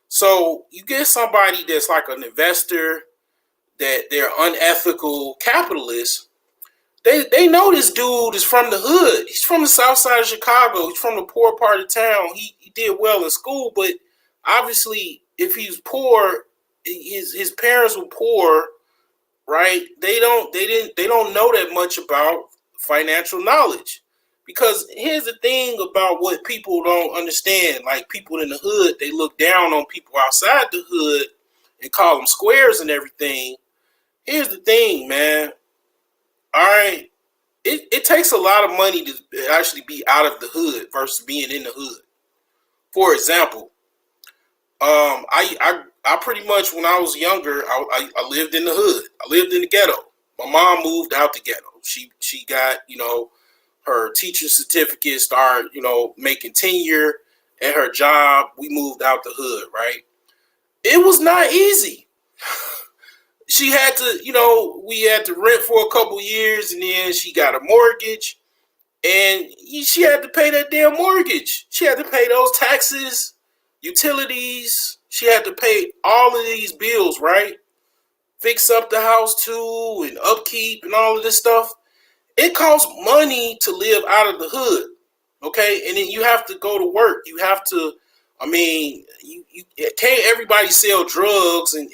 So you get somebody that's like an investor, that they're unethical capitalists. They know this dude is from the hood. He's from the south side of Chicago. He's from the poor part of town. He did well in school, but obviously if he's poor, his parents were poor, right? They don't know that much about financial knowledge. Because here's the thing about what people don't understand. Like, people in the hood, they look down on people outside the hood and call them squares and everything. Here's the thing, man. All right. It takes a lot of money to actually be out of the hood versus being in the hood. For example, I pretty much, when I was younger, I lived in the hood. I lived in the ghetto. My mom moved out the ghetto. She got, her teacher certificate, started, making tenure at her job. We moved out the hood, right? It was not easy. She had to, we had to rent for a couple years, and then she got a mortgage, and she had to pay that damn mortgage. She had to pay those taxes, utilities. She had to pay all of these bills, right? Fix up the house too, and upkeep and all of this stuff. It costs money to live out of the hood, okay? And then you have to go to work. You have to, you can't everybody sell drugs and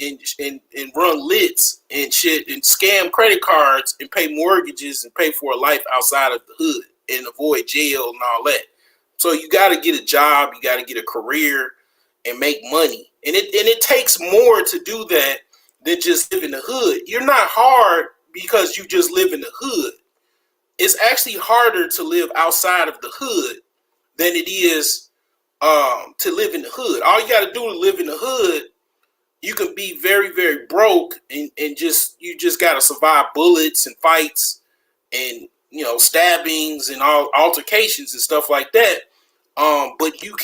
run lits and shit and scam credit cards and pay mortgages and pay for a life outside of the hood and avoid jail and all that. So you got to get a job. You got to get a career and make money. And it takes more to do that than just live in the hood. You're not hard because you just live in the hood. It's actually harder to live outside of the hood than it is to live in the hood. All you got to do to live in the hood You can be very, very broke and you just gotta survive bullets and fights and stabbings and all altercations and stuff like that. But you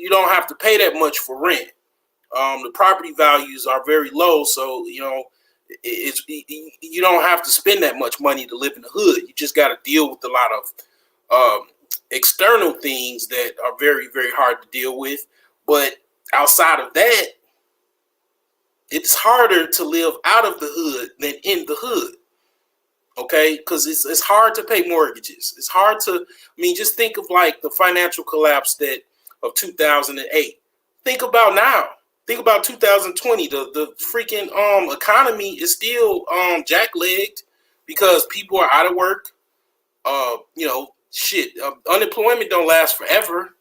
don't have to pay that much for rent. The property values are very low, so you don't have to spend that much money to live in the hood. You just got to deal with a lot of external things that are very, very hard to deal with. But outside of that, it's harder to live out of the hood than in the hood. Okay, because it's hard to pay mortgages. It's hard to. I mean, just think of like the financial collapse that of 2008. Think about now. Think about 2020. The freaking economy is still jacklegged because people are out of work. Shit. Unemployment don't last forever.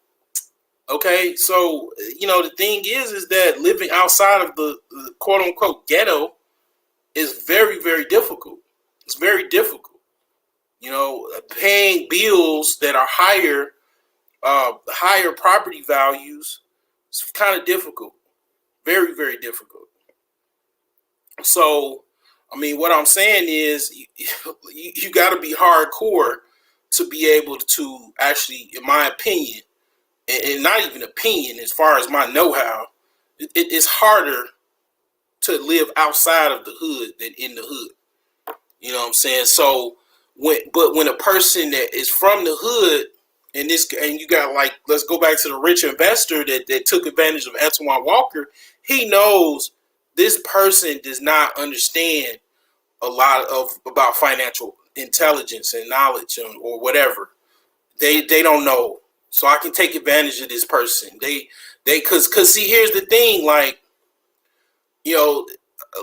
Okay, so the thing is that living outside of the quote unquote ghetto is very, very difficult. It's very difficult. Paying bills that are higher property values. It's kind of difficult. Very, very difficult. So, I mean, what I'm saying is you got to be hardcore to be able to actually, in my opinion, and not even opinion, as far as my know-how, it's harder to live outside of the hood than in the hood. You know what I'm saying? So when a person that is from the hood and you got like, let's go back to the rich investor that took advantage of Antoine Walker, he knows this person does not understand a lot of about financial intelligence and knowledge or whatever. They don't know. So I can take advantage of this person. They cause see, here's the thing, like, a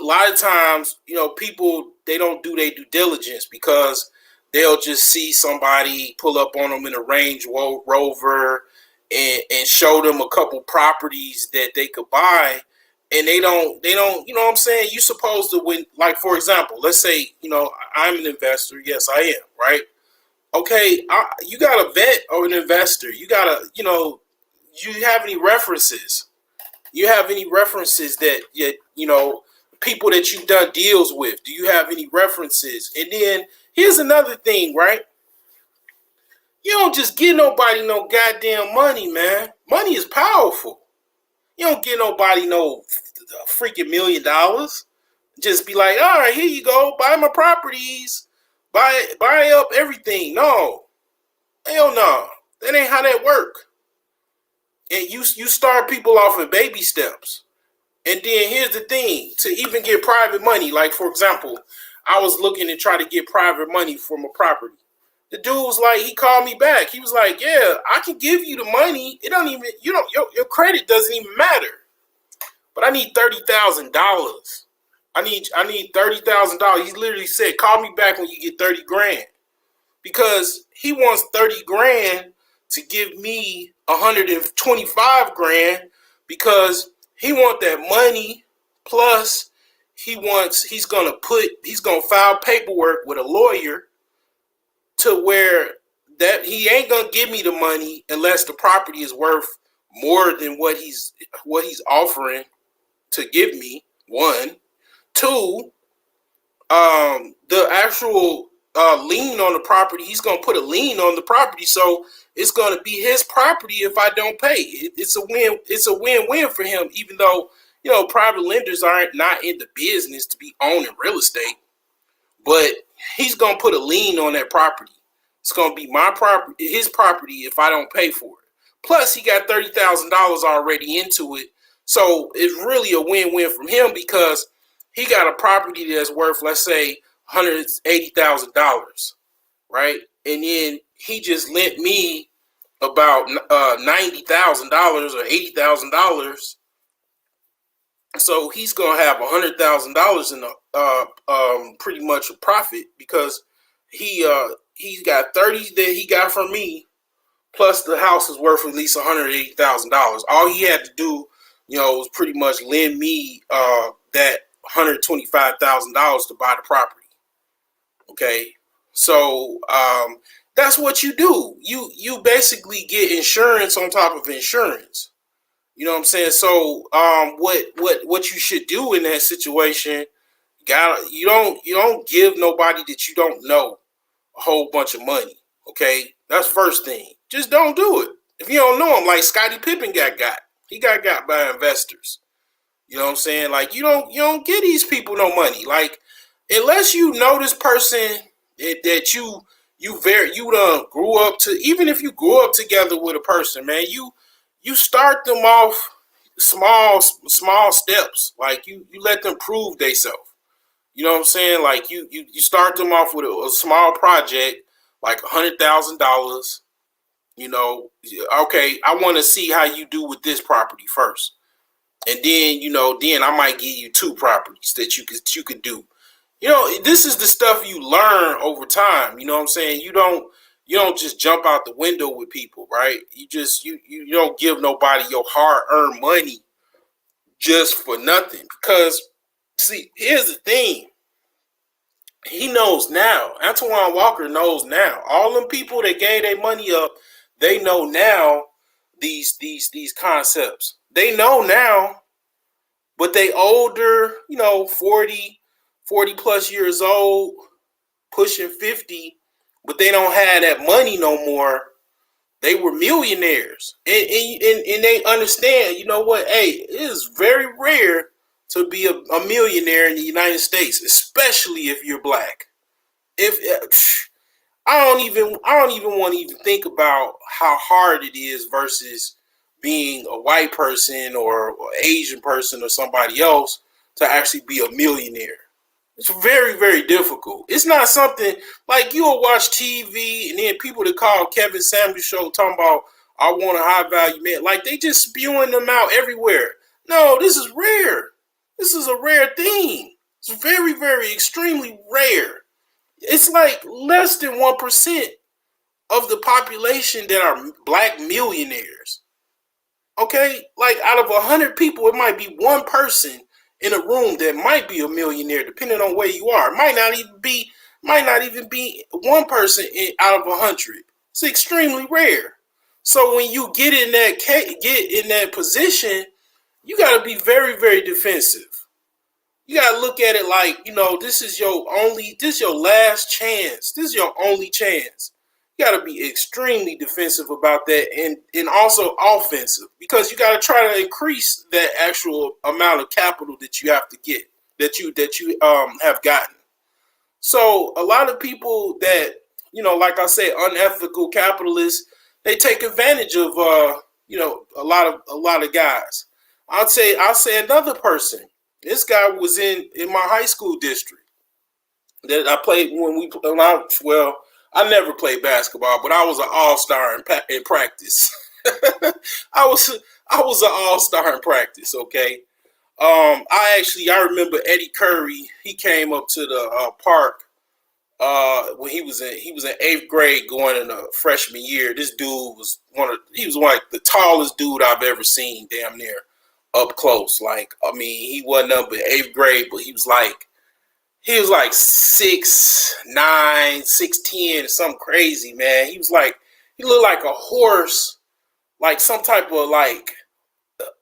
lot of times, people, they don't do their due diligence because they'll just see somebody pull up on them in a Range Rover and show them a couple properties that they could buy. And they don't, you know what I'm saying? You supposed to, when, like, for example, let's say, I'm an investor. Yes, I am. Right. Okay. You got a vet or an investor. You got to, you have any references? You have any references that people that you've done deals with? Do you have any references? And then here's another thing, right? You don't just give nobody no goddamn money, man. Money is powerful. You don't give nobody no freaking $1,000,000. Just be like, all right, here you go, buy my properties, buy up everything. No, hell no, that ain't how that work. And you start people off in baby steps. And then here's the thing, to even get private money, like, for example, I was looking to try to get private money from a property. The dude was like, he called me back. He was like, yeah, I can give you the money. It don't even, your credit doesn't even matter. But I need $30,000. I need $30,000. He literally said, call me back when you get 30 grand. Because he wants 30 grand to give me 125 grand because he want that money, plus he's gonna file paperwork with a lawyer to where that he ain't gonna give me the money unless the property is worth more than what he's offering to give me. One, two, the actual lien on the property, he's gonna put a lien on the property, so it's gonna be his property if I don't pay. It's a win. It's a win-win for him, even though private lenders aren't not in the business to be owning real estate, but he's gonna put a lien on that property. It's gonna be my property, his property, if I don't pay for it. Plus, he got $30,000 already into it, so it's really a win-win from him because he got a property that's worth, let's say, $180,000, right? And then he just lent me about $90,000 or $80,000, so he's gonna have $100,000 in pretty much a profit because he's got 30 that he got from me, plus the house is worth at least $180,000. All he had to do, was pretty much lend me that $125,000 to buy the property. Okay, so that's what you do. You basically get insurance on top of insurance. You know what I'm saying? So, what you should do in that situation, you don't give nobody that you don't know a whole bunch of money. Okay, that's first thing. Just don't do it. If you don't know him, like Scottie Pippen got, he got by investors. You know what I'm saying? Like you don't give these people no money. Like unless you know this person that you done grew up to. Even if you grew up together with a person, man, you start them off small steps. Like you let them prove themselves. You know what I'm saying? Like you start them off with a small project, like $100,000. You know, okay, I want to see how you do with this property first, and then then I might give you two properties that you could do. This is the stuff you learn over time. You know what I'm saying? You don't just jump out the window with people, right? You don't give nobody your hard earned money just for nothing. Because see, here's the thing. He knows now. Antoine Walker knows now. All them people that gave their money up, they know now these concepts. They know now, but they older, 40 plus years old, pushing 50, but they don't have that money no more. They were millionaires. And they understand, you know what? Hey, it is very rare to be a millionaire in the United States, especially if you're black. If I don't even want to even think about how hard it is versus being a white person or Asian person or somebody else to actually be a millionaire. It's very, very difficult. It's not something like you'll watch TV and then people that call Kevin Samuels show talking about I want a high value man. Like they just spewing them out everywhere. No, this is rare. This is a rare thing. It's very, very extremely rare. It's like less than 1% of the population that are black millionaires. Okay? Like out of 100 people, it might be one person in a room that might be a millionaire, depending on where you are. It might not even be one person out of 100. It's extremely rare. So when you get in that position, you got to be very, very defensive. You gotta look at it like, this is your last chance. This is your only chance. You gotta be extremely defensive about that and also offensive because you gotta try to increase that actual amount of capital that you have to get, that you have gotten. So a lot of people that, like I said, unethical capitalists, they take advantage of a lot of guys. I'll say another person. This guy was in my high school district that I played I never played basketball, but I was an all-star in practice. I was an all-star in practice. Okay. I remember Eddie Curry. He came up to the park when he was in eighth grade going in a freshman year. This dude was he was like the tallest dude I've ever seen, damn near up close. Like, I mean, he wasn't up in eighth grade, but he was like 6'9", 6'10", something crazy, man. He looked like a horse, like some type of like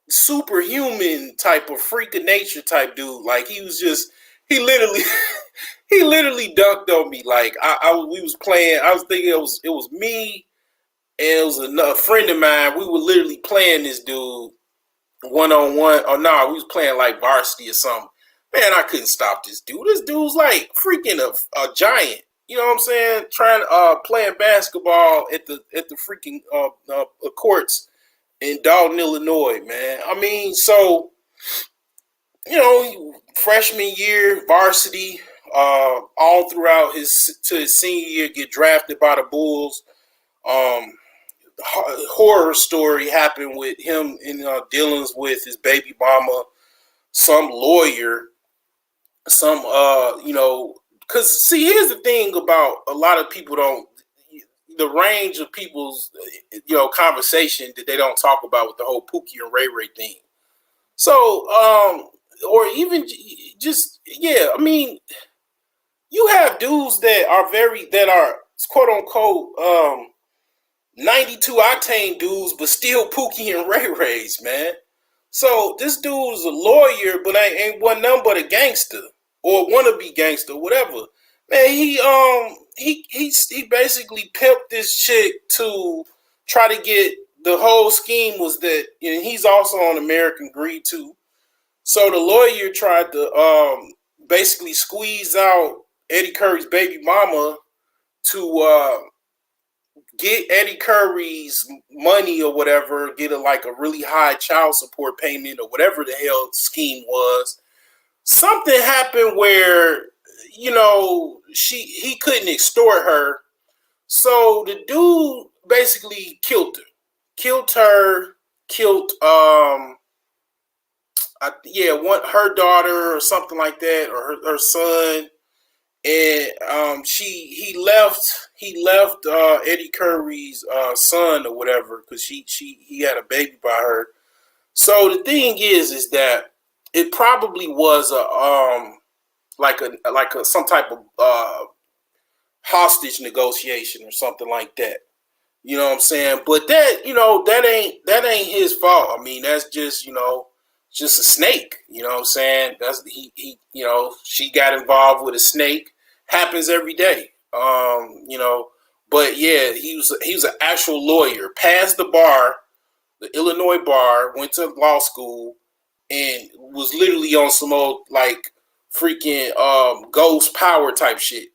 superhuman type of freak of nature type dude. Like he literally he literally dunked on me. Like we was playing. I was thinking it was me and it was a friend of mine. We were literally playing this dude one on one. Or no, we was playing like varsity or something. Man, I couldn't stop this dude. This dude's like freaking a giant. You know what I'm saying? Trying playing basketball at the freaking courts in Dalton, Illinois, man. I mean, so freshman year, varsity, all throughout his senior year, get drafted by the Bulls. Horror story happened with him in dealings with his baby mama, some lawyer, because see, here's the thing about a lot of people the range of people's conversation that they don't talk about with the whole Pookie and Ray Ray thing. So or even just I mean, you have dudes that are quote unquote 92 octane dudes, but still Pookie and Ray Rays, man. So this dude's a lawyer, but ain't one nothing but a gangster or wannabe gangster, whatever. Man, he basically pimped this chick to try to get the whole scheme was that, and he's also on American Greed too. So the lawyer tried to basically squeeze out Eddie Curry's baby mama to get Eddie Curry's money or whatever, get like a really high child support payment or whatever the hell scheme was. Something happened where, he couldn't extort her. So the dude basically killed her. Killed her daughter or something like that, or her son. And he left Eddie Curry's son or whatever, because he had a baby by her. So the thing is that it probably was a some type of hostage negotiation or something like that. You know what I'm saying? But that ain't his fault. I mean, that's just a snake. You know what I'm saying? That's he she got involved with a snake. Happens every day. But yeah, he was an actual lawyer, passed the bar, the Illinois bar, went to law school, and was literally on some old like freaking ghost power type shit.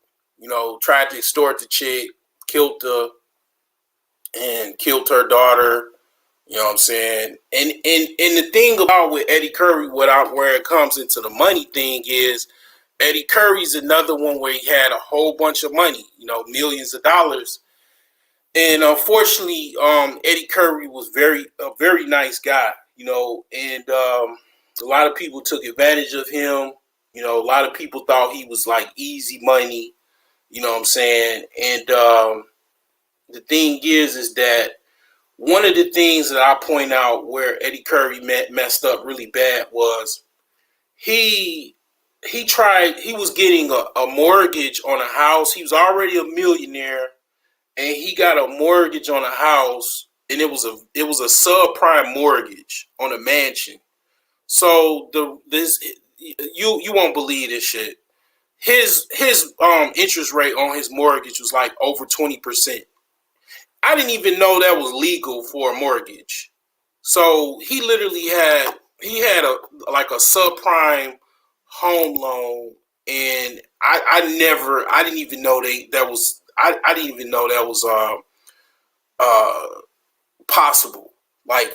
Tried to extort the chick, killed her daughter. You know what I'm saying? And the thing about with Eddie Curry, where it comes into the money thing is, Eddie Curry's another one where he had a whole bunch of money, millions of dollars. And unfortunately, Eddie Curry was a very nice guy, and a lot of people took advantage of him. A lot of people thought he was like easy money, you know what I'm saying? And the thing is that one of the things that I point out where Eddie Curry messed up really bad was he was getting a mortgage on a house. He was already a millionaire, and he got a mortgage on a house, and it was a subprime mortgage on a mansion. So you won't believe this shit. His interest rate on his mortgage was like over 20%. I didn't even know that was legal for a mortgage. So he literally had a subprime home loan, and I didn't even know I didn't even know that was possible. Like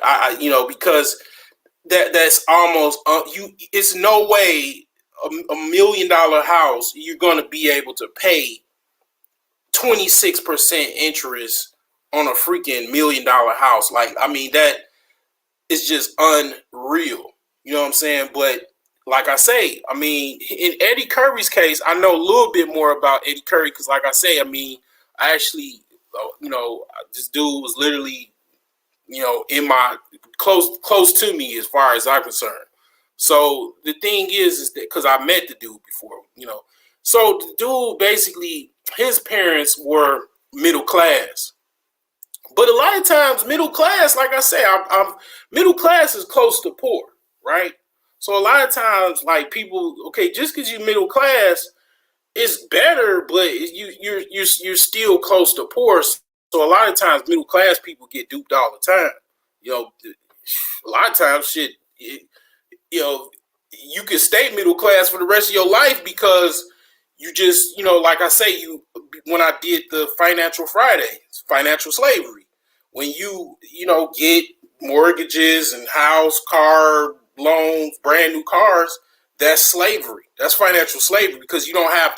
because that's almost it's no way $1 million house you're going to be able to pay 26% interest on a freaking $1 million house. Like, I mean, that is just unreal. You know what I'm saying? But like I say, I mean, in Eddie Curry's case, I know a little bit more about Eddie Curry because, like I say, I mean, I actually, this dude was literally, in my close to me as far as I'm concerned. So the thing is that because I met the dude before, so the dude basically, his parents were middle class. But a lot of times, middle class, like I say, I'm middle class is close to poor, right? So a lot of times, like people, okay, just because you're middle class, it's better, but you're still close to poor. So a lot of times, middle class people get duped all the time. A lot of times, shit, you can stay middle class for the rest of your life because you just, like I say, when I did the financial slavery, when get mortgages and house, car loans, brand new cars, that's slavery. That's financial slavery because you don't have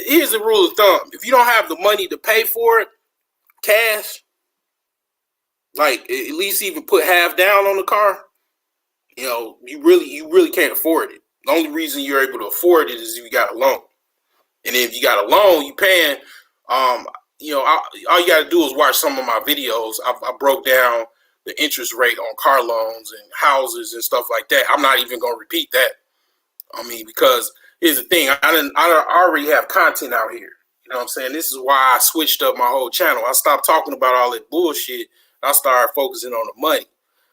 here's the rule of thumb. If you don't have the money to pay for it, cash, like at least even put half down on the car, you really can't afford it. The only reason you're able to afford it is if you got a loan. And if you got a loan, you paying, all you got to do is watch some of my videos. I broke down the interest rate on car loans and houses and stuff like that. I'm not even going to repeat that. I mean, because here's the thing. I already have content out here. You know what I'm saying? This is why I switched up my whole channel. I stopped talking about all that bullshit. I started focusing on the money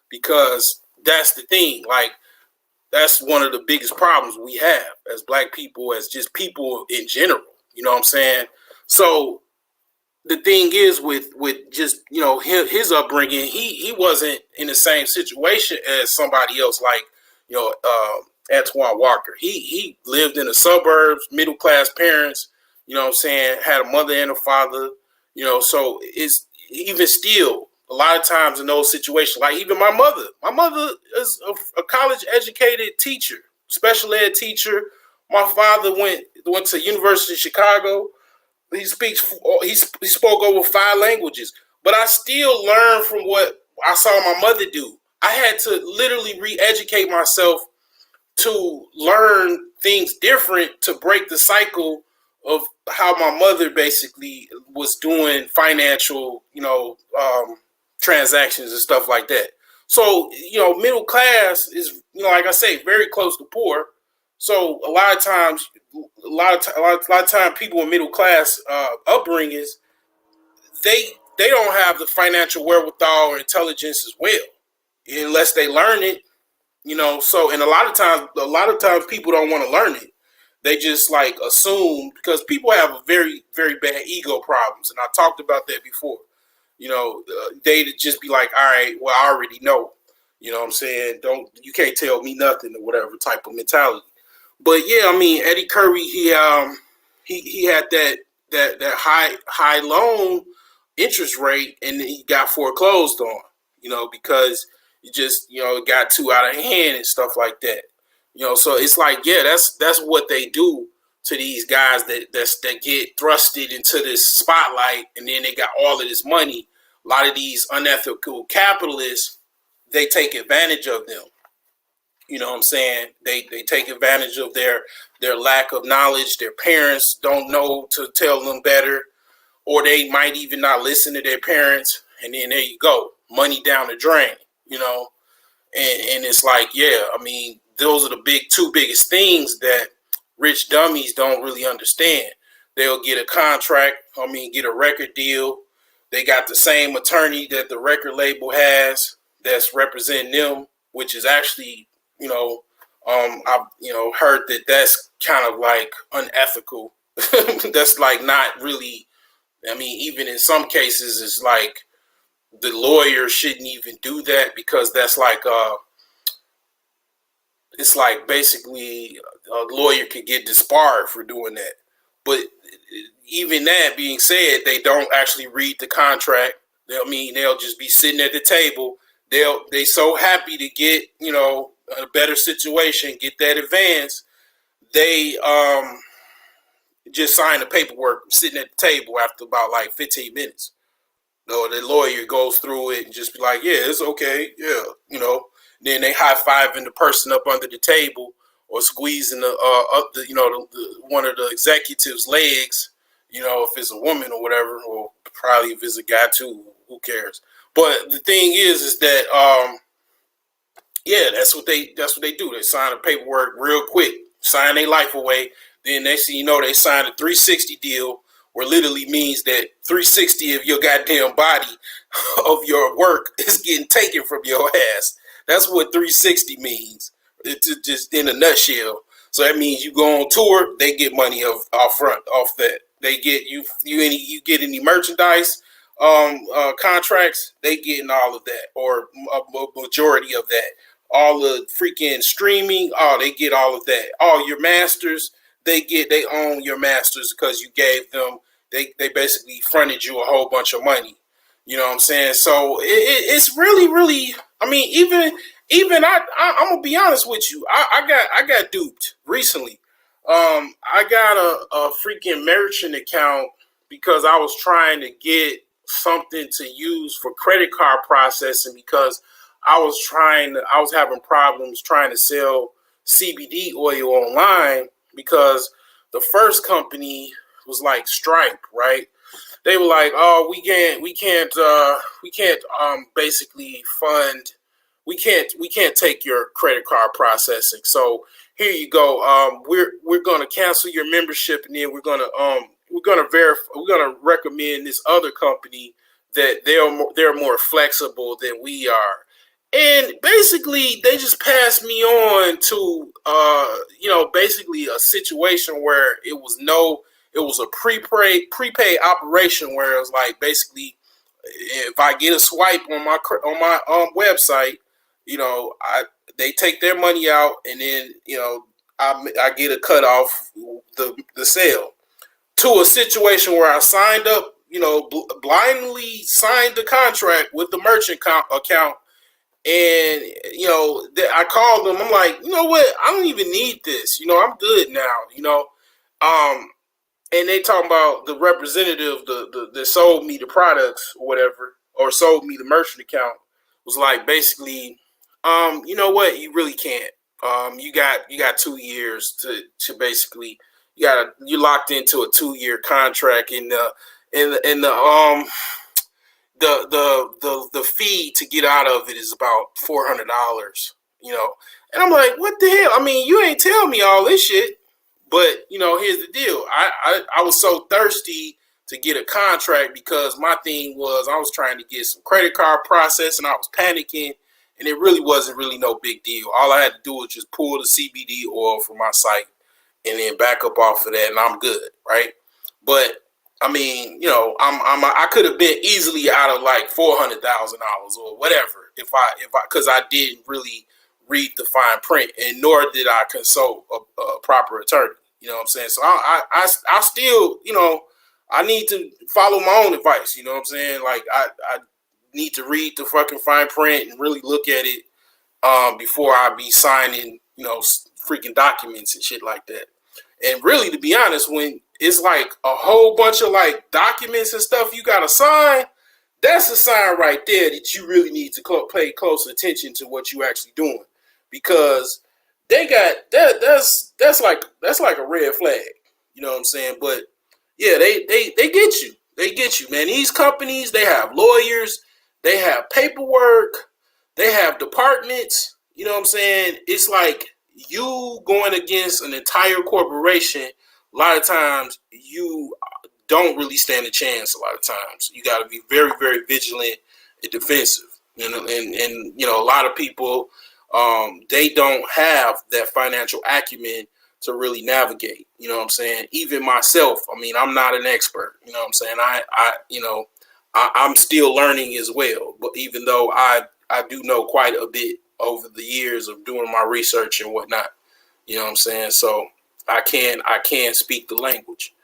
because that's the thing. Like, that's one of the biggest problems we have as black people, as just people in general. You know what I'm saying? So the thing is with just, you know, his upbringing, he wasn't in the same situation as somebody else, like, you know, Antoine Walker. He lived in the suburbs, middle class parents, you know what I'm saying, had a mother and a father, you know. So it's even still a lot of times in those situations, like even my mother is a college educated teacher, special ed teacher. My father went to University of Chicago. He spoke over 5 languages, but I still learned from what I saw my mother do. I had to literally re-educate myself to learn things different, to break the cycle of how my mother basically was doing financial, you know, transactions and stuff like that. So, you know, middle class is, you know, like I say, very close to poor. So a lot of times, a lot of time, people in middle class upbringings, they don't have the financial wherewithal or intelligence as well, unless they learn it. You know, so, and a lot of times people don't want to learn it. They just like assume, because people have a very, very bad ego problems, and I talked about that before. You know, they just be like, all right, well, I already know. You know what I'm saying? You can't tell me nothing, or whatever type of mentality. But yeah, I mean, Eddie Curry, he had that high loan interest rate, and he got foreclosed on. You know, because it just, you know, it got too out of hand and stuff like that. You know, so it's like, yeah, that's what they do to these guys that get thrusted into this spotlight, and then they got all of this money. A lot of these unethical capitalists, they take advantage of them. You know what I'm saying? They take advantage of their lack of knowledge. Their parents don't know to tell them better, or they might even not listen to their parents. And then there you go, money down the drain. You know, and it's like, yeah, I mean, those are the two biggest things that rich dummies don't really understand. They'll get a contract, get a record deal. They got the same attorney that the record label has that's representing them, which is actually, you know, I've, you know, heard that that's kind of like unethical. That's like not really, I mean, even in some cases, it's like the lawyer shouldn't even do that, because that's like, it's like basically a lawyer could get disbarred for doing that. But even that being said, they don't actually read the contract. They'll just be sitting at the table. They so happy to get, you know, a better situation, get that advance. They just sign the paperwork sitting at the table after about like 15 minutes. No, the lawyer goes through it and just be like, yeah, it's okay, yeah, you know. Then they high fiving the person up under the table, or squeezing up the, you know, one of the executives' legs, you know, if it's a woman or whatever, or probably if it's a guy too, who cares? But the thing is that yeah, that's what they do. They sign the paperwork real quick, sign their life away. Then next thing you know, they sign a 360 deal, where literally means that 360 of your goddamn body of your work is getting taken from your ass. That's what 360 means. It's just in a nutshell. So that means you go on tour, they get money off front off that. They get you get any merchandise contracts, they getting all of that, or a majority of that. All the freaking streaming, oh, they get all of that. All your masters, they own your masters, because you gave them, they basically fronted you a whole bunch of money. You know what I'm saying? So it's really, I mean, even I'm gonna be honest with you. I got duped recently. I got a freaking merchant account, because I was trying to get something to use for credit card processing, because I was having problems trying to sell CBD oil online, because the first company was like Stripe, right? They were like, "Oh, we can't basically fund, we can't take your credit card processing. So here you go. We're gonna cancel your membership, and then we're gonna recommend this other company that they're more flexible than we are." And basically, they just passed me on to, basically a situation where it was a prepaid operation where it was like basically, if I get a swipe on my website, they take their money out, and then I get a cut off the sale. To a situation where I signed up, blindly signed the contract with the merchant account, and I called them. I'm like, you know what? I don't even need this. I'm good now. Um, and they talking about the representative, that sold me the products or whatever, or sold me the merchant account, was like basically, you know what? You really can't. You got 2 years to basically, you're locked into a 2 year contract, and the fee to get out of it is about $400. And I'm like, what the hell? I mean, you ain't tell me all this shit. But here's the deal. I was so thirsty to get a contract because my thing was I was trying to get some credit card process, and I was panicking, and it really wasn't really no big deal. All I had to do was just pull the CBD oil from my site and then back up off of that, and I'm good, right? But I mean, I could have been easily out of like $400,000 or whatever because I didn't really read the fine print, and nor did I consult a proper attorney. You know what I'm saying? So I still, I need to follow my own advice. You know what I'm saying? Like I need to read the fucking fine print and really look at it before I be signing, freaking documents and shit like that. And really, to be honest, when it's like a whole bunch of like documents and stuff you gotta sign, that's a sign right there that you really need to pay close attention to what you actually doing, because they got that. That's like a red flag. You know what I'm saying? But yeah, they get you. They get you, man. These companies, they have lawyers, they have paperwork, they have departments. You know what I'm saying? It's like you going against an entire corporation. A lot of times you don't really stand a chance. A lot of times you got to be very, very vigilant and defensive. And a lot of people, they don't have that financial acumen to really navigate. You know what I'm saying? Even myself, I mean, I'm not an expert. You know what I'm saying? I'm still learning as well. But even though I do know quite a bit over the years of doing my research and whatnot, you know what I'm saying? So I can speak the language.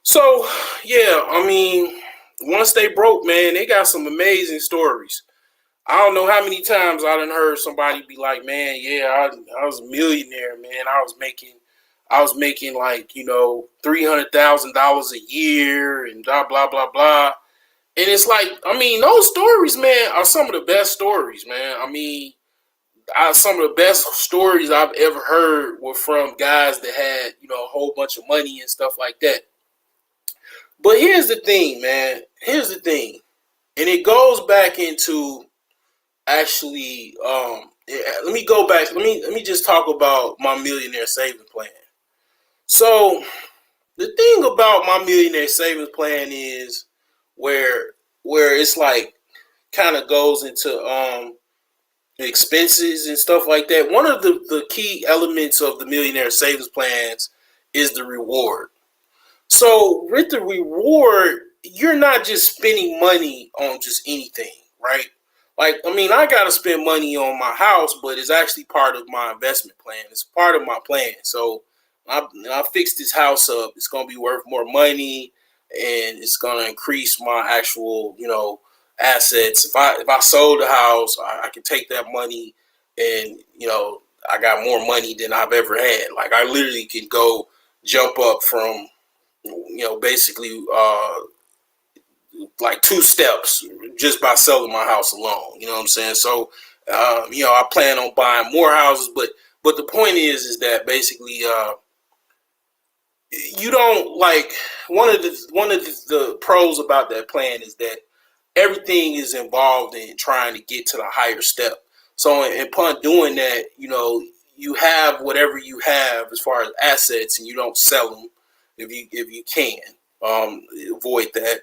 So yeah, I mean, once they broke, man, they got some amazing stories. I don't know how many times I done heard somebody be like, man, yeah, I was a millionaire, man. I was making like, $300,000 a year and blah, blah, blah, blah. And it's like, I mean, those stories, man, are some of the best stories, man. I mean, some of the best stories I've ever heard were from guys that had, a whole bunch of money and stuff like that. But here's the thing, man. Here's the thing. And it goes back into actually, let me go back. Let me just talk about my millionaire savings plan. So the thing about my millionaire savings plan is where it's like kind of goes into expenses and stuff like that. One of the key elements of the millionaire savings plans is the reward. So with the reward, you're not just spending money on just anything, right? Like, I mean, I got to spend money on my house, but it's actually part of my investment plan. It's part of my plan. So I fix this house up. It's going to be worth more money, and it's going to increase my actual, assets. If I sold the house, I can take that money, and I got more money than I've ever had. Like, I literally can go jump up from basically like 2 steps just by selling my house alone. You know what I'm saying? So, I plan on buying more houses, but the point is that basically, you don't like one of the pros about that plan is that everything is involved in trying to get to the higher step. So, upon doing that, you have whatever you have as far as assets, and you don't sell them if you can avoid that.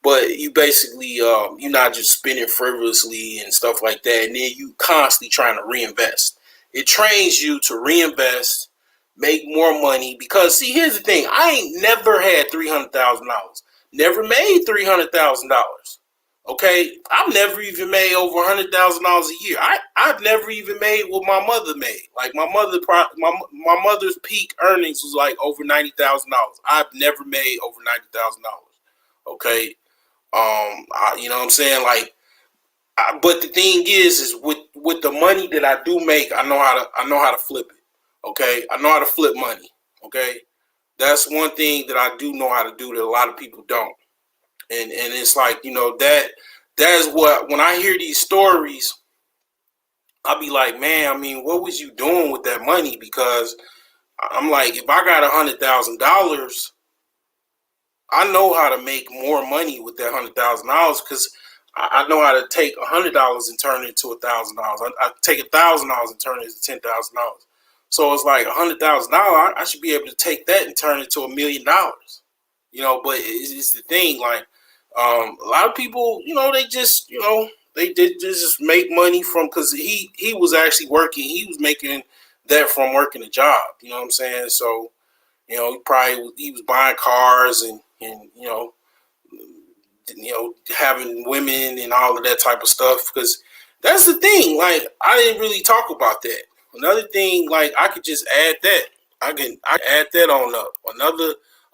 but you basically you're not just spending frivolously and stuff like that, and then you constantly trying to reinvest. It trains you to reinvest, make more money. Because see, here's the thing: I ain't never had $300,000, never made $300,000. Okay, I've never even made over $100,000 a year. I've never even made what my mother made. Like my mother's peak earnings was like over $90,000. I've never made over $90,000. Okay, you know what I'm saying? Like, but the thing is with the money that I do make, I know how to flip it. Okay, I know how to flip money. Okay, that's one thing that I do know how to do that a lot of people don't. And it's like, that is what, when I hear these stories, I'll be like, man, I mean, what was you doing with that money? Because I'm like, if I got $100,000, I know how to make more money with that $100,000, because I know how to take $100 and turn it into $1,000. I take $1,000 and turn it into $10,000. So it's like $100,000. I should be able to take that and turn it to $1,000,000. But it's the thing. Like, a lot of people, they just, they did just make money from, because he was actually working. He was making that from working a job. You know what I'm saying? So, he was buying cars and having women and all of that type of stuff. Because that's the thing. Like, I didn't really talk about that. Another thing, like, I could just add that. I add that on up.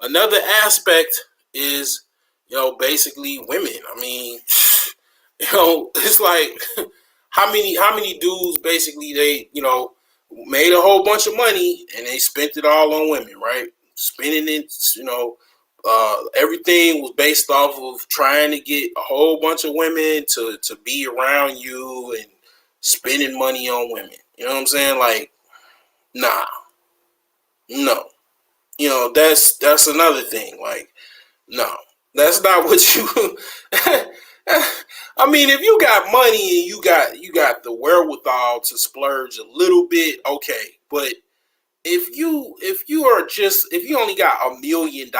Another aspect is, basically women. I mean, it's like how many dudes basically, they, made a whole bunch of money and they spent it all on women, right? Spending it, everything was based off of trying to get a whole bunch of women to be around you and spending money on women. You know what I'm saying? Like, nah, no. That's another thing. Like, no, that's not what you. I mean, if you got money and you got the wherewithal to splurge a little bit, okay. But if you only got $1 million,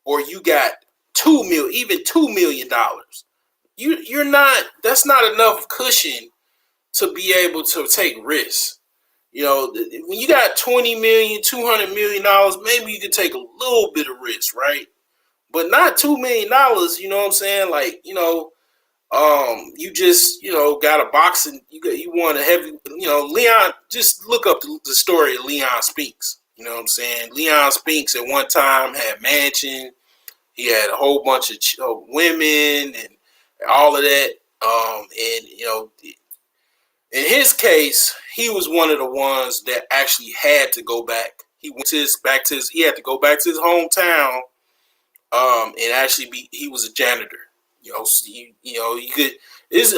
or you got 2 million, even $2 million, you're not. That's not enough cushion to be able to take risks. When you got 20 million, $200 million, maybe you can take a little bit of risk, right? But not $2 million. You know what I'm saying? Like, you just, got a boxing. You want a heavy. Leon. Just look up the story of Leon Spinks. You know what I'm saying? Leon Spinks at one time had mansion. He had a whole bunch of women and all of that. And in his case, he was one of the ones that actually had to go back. He went to he had to go back to his hometown, and actually he was a janitor. So you could.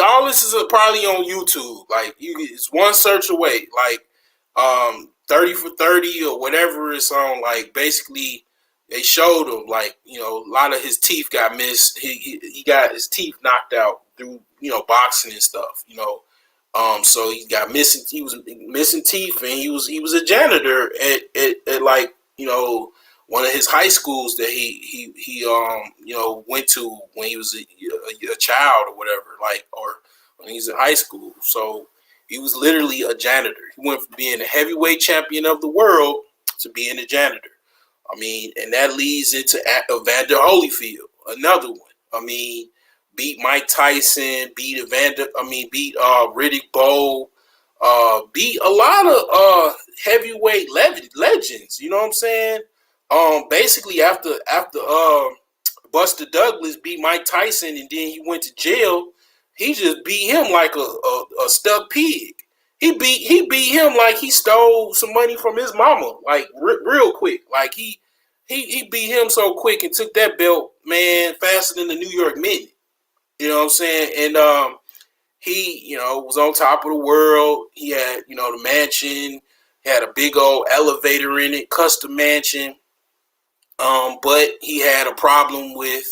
All this is probably on YouTube. Like, it's one search away. Like, 30 for 30 or whatever it's on. Like, basically, they showed him, like, a lot of his teeth got missed. He got his teeth knocked out through boxing and stuff. So he got missing. He was missing teeth, and he was a janitor at like, one of his high schools that he went to when he was a child or whatever, like, or when he was in high school. So he was literally a janitor. He went from being a heavyweight champion of the world to being a janitor. I mean, and that leads into Evander Holyfield, another one. I mean, beat Mike Tyson, beat Riddick Bowe, beat a lot of heavyweight legends. You know what I'm saying? Basically after Buster Douglas beat Mike Tyson and then he went to jail, he just beat him like a stuck pig. He beat him like he stole some money from his mama, like real quick. Like he beat him so quick and took that belt, man, faster than the New York Minute. You know what I'm saying? And he, was on top of the world. He had, the mansion, he had a big old elevator in it, custom mansion. But he had a problem with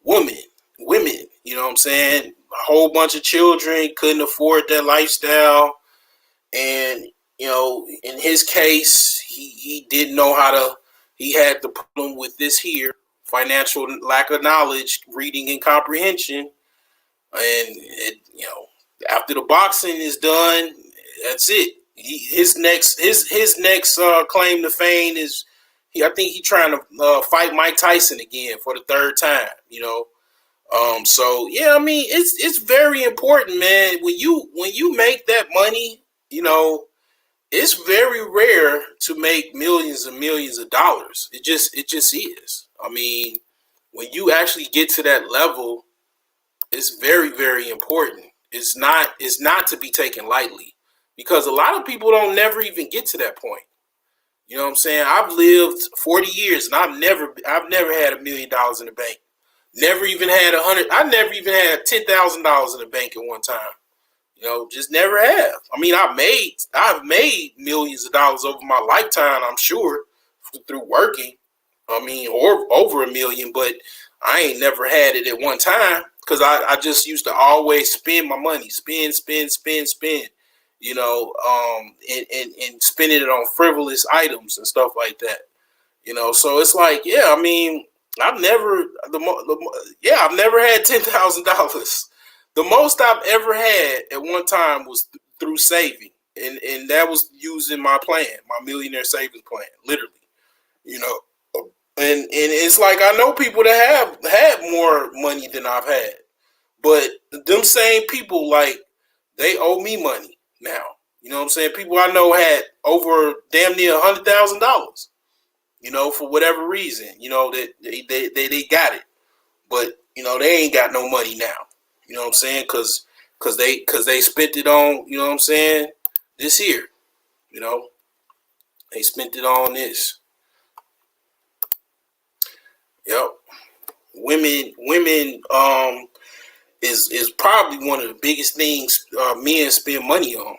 women, you know what I'm saying? A whole bunch of children, couldn't afford that lifestyle. And, in his case, he didn't know how to, he had the problem with this here financial lack of knowledge, reading and comprehension. And after the boxing is done, that's it. His next claim to fame is I think he's trying to fight Mike Tyson again for the third time. So yeah, I mean it's very important, man. When you make that money, it's very rare to make millions and millions of dollars. It just is. I mean, when you actually get to that level, it's very, very important. It's not to be taken lightly, because a lot of people don't never even get to that point. You know what I'm saying? I've lived 40 years and I've never had $1 million in the bank. Never even had I never even had $10,000 in the bank at one time. Just never have. I mean, I've made millions of dollars over my lifetime, I'm sure, through working. I mean, or over $1 million, but I ain't never had it at one time, because I just used to always spend my money, spend, and spending it on frivolous items and stuff like that. So it's like, yeah, I mean, I've never had $10,000. The most I've ever had at one time was through saving, and that was using my plan, my millionaire savings plan, literally. And it's like, I know people that have had more money than I've had, but them same people, like, they owe me money now. You know what I'm saying? People I know had over damn near $100,000. For whatever reason, that they got it, but they ain't got no money now. You know what I'm saying? Cause they spent it on, you know what I'm saying, this here. They spent it on this. Yep. Women is probably one of the biggest things men spend money on.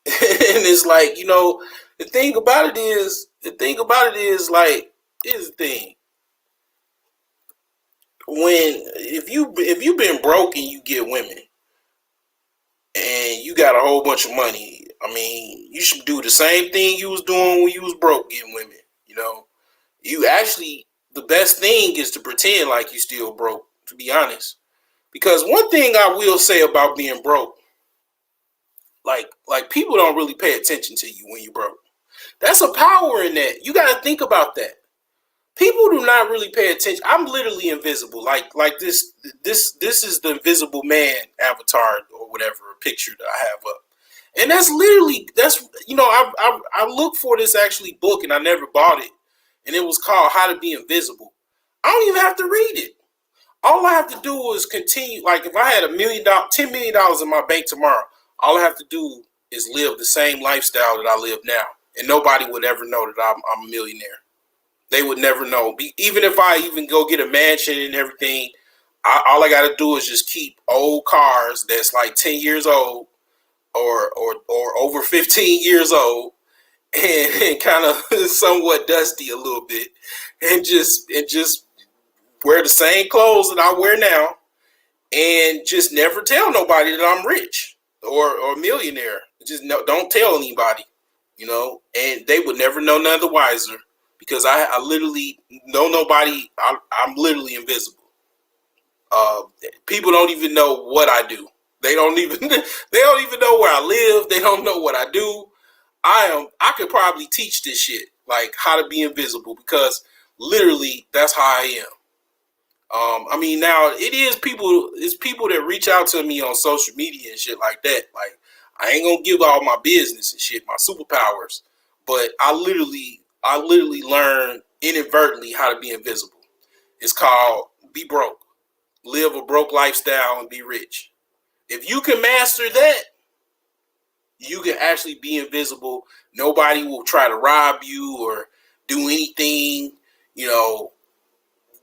And it's like, the thing about it is like, here's the thing. If you've been broke and you get women and you got a whole bunch of money, I mean, you should do the same thing you was doing when you was broke, getting women. You actually, the best thing is to pretend like you still broke, to be honest. Because one thing I will say about being broke, like people don't really pay attention to you when you're broke. That's a power in that. You got to think about that. People do not really pay attention. I'm literally invisible. Like this is the invisible man avatar or whatever picture that I have up. And that's I looked for this actually book and I never bought it. And it was called How to Be Invisible. I don't even have to read it. All I have to do is continue. Like, if I had $10 million in my bank tomorrow, all I have to do is live the same lifestyle that I live now. And nobody would ever know that I'm a millionaire. They would never know. Even if I even go get a mansion and everything, all I got to do is just keep old cars that's like 10 years old or over 15 years old, and kind of somewhat dusty a little bit, and just wear the same clothes that I wear now, and just never tell nobody that I'm rich or a millionaire. Just don't tell anybody, and they would never know none the wiser, because I literally know nobody. I'm literally invisible. People don't even know what I do. They don't even know where I live. They don't know what I do. I could probably teach this shit, like how to be invisible, because literally that's how I am. I mean, now it's people that reach out to me on social media and shit like that. Like, I ain't gonna give all my business and shit, my superpowers, but I literally learned inadvertently how to be invisible. It's called be broke, live a broke lifestyle and be rich. If you can master that, you can actually be invisible. Nobody will try to rob you or do anything.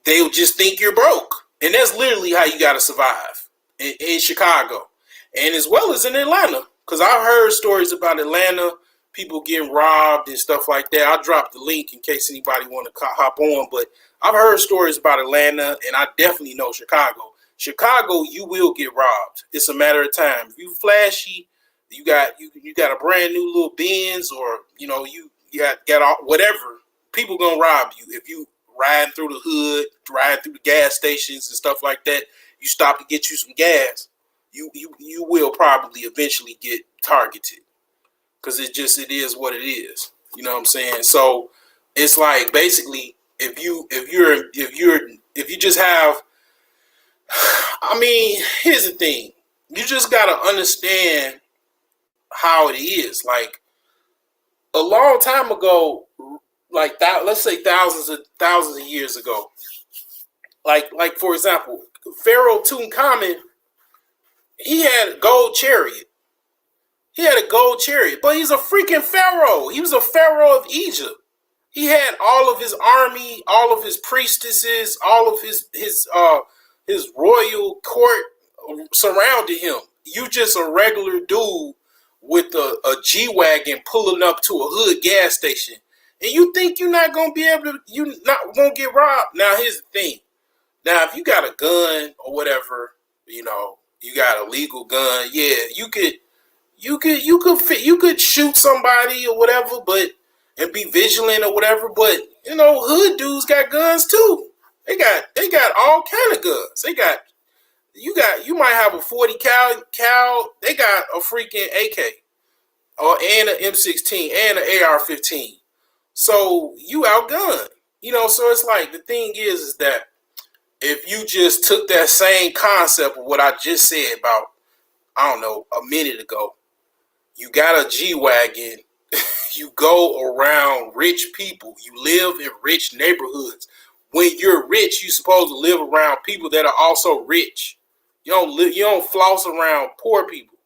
They'll just think you're broke. And that's literally how you got to survive in Chicago, and as well as in Atlanta. Because I've heard stories about Atlanta, people getting robbed and stuff like that. I'll drop the link in case anybody want to hop on. But I've heard stories about Atlanta, and I definitely know Chicago. Chicago, you will get robbed. It's a matter of time. If you flashy, you got a brand new little Benz, or you got all, whatever, people gonna rob you if you riding through the hood, riding through the gas stations and stuff like that, you stop to get you some gas, you will probably eventually get targeted, because it is what it is. You know what I'm saying? So it's like, basically, if you just have, I mean, here's the thing. You just gotta understand how it is. Like, a long time ago, like that, let's say thousands of years ago. Like for example, Pharaoh Tutankhamun, he had a gold chariot. He had a gold chariot, but he's a freaking pharaoh. He was a pharaoh of Egypt. He had all of his army, all of his priestesses, all of his royal court surrounded him. You just a regular dude with a G-Wagon pulling up to a hood gas station, and you think you're not gonna be able to, you not gonna get robbed. Now here's the thing. Now if you got a gun or whatever, you got a legal gun, yeah, you could shoot somebody or whatever, but and be vigilant or whatever. But hood dudes got guns too. They got all kind of guns. You might have a 40 cal. They got a freaking AK and an M16 and an AR-15. So you outgunned. So it's like, the thing is that if you just took that same concept of what I just said about, I don't know, a minute ago, you got a G-Wagon, you go around rich people, you live in rich neighborhoods. When you're rich, you're supposed to live around people that are also rich. You don't floss around poor people.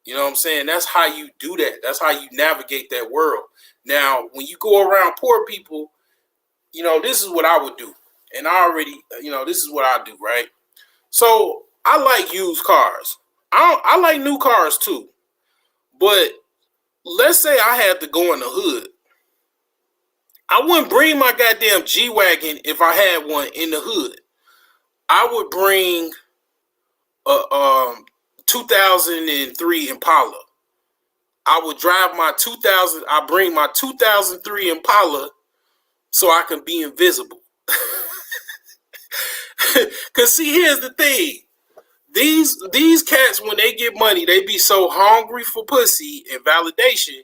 You know what I'm saying? That's how you do that. That's how you navigate that world. Now, when you go around poor people, this is what I would do. And I already, this is what I do, right? So I like used cars. I like new cars too. But let's say I had to go in the hood. I wouldn't bring my goddamn G-Wagon if I had one in the hood. I would bring a 2003 Impala. I would drive my 2000. I bring my 2003 Impala so I can be invisible. Cause see, here's the thing. These cats, when they get money, they be so hungry for pussy and validation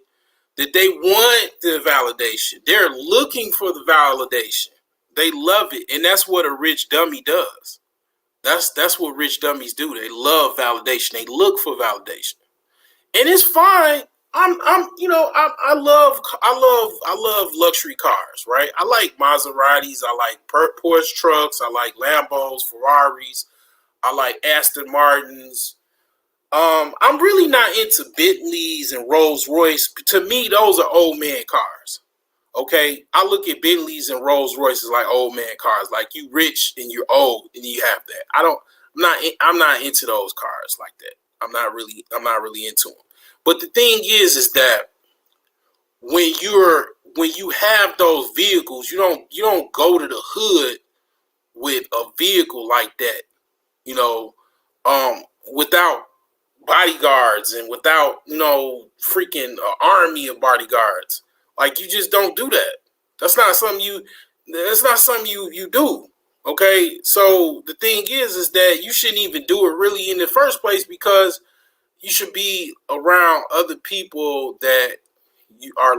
that they want the validation. They're looking for the validation. They love it, and that's what a rich dummy does. That's what rich dummies do. They love validation. They look for validation, and it's fine. I love luxury cars, right? I like Maseratis. I like Porsche trucks. I like Lambos, Ferraris. I like Aston Martins. I'm really not into Bentleys and Rolls Royce. To me, those are old man cars. Okay, I look at Bentleys and Rolls Royces like old man cars. Like, you rich and you're old and you have that. I'm not into those cars like that. I'm not really into them. But the thing is that when you have those vehicles, you don't go to the hood with a vehicle like that, without bodyguards and without, freaking army of bodyguards. Like, you just don't do that. That's not something you do. Okay. So the thing is that you shouldn't even do it really in the first place, because you should be around other people that you are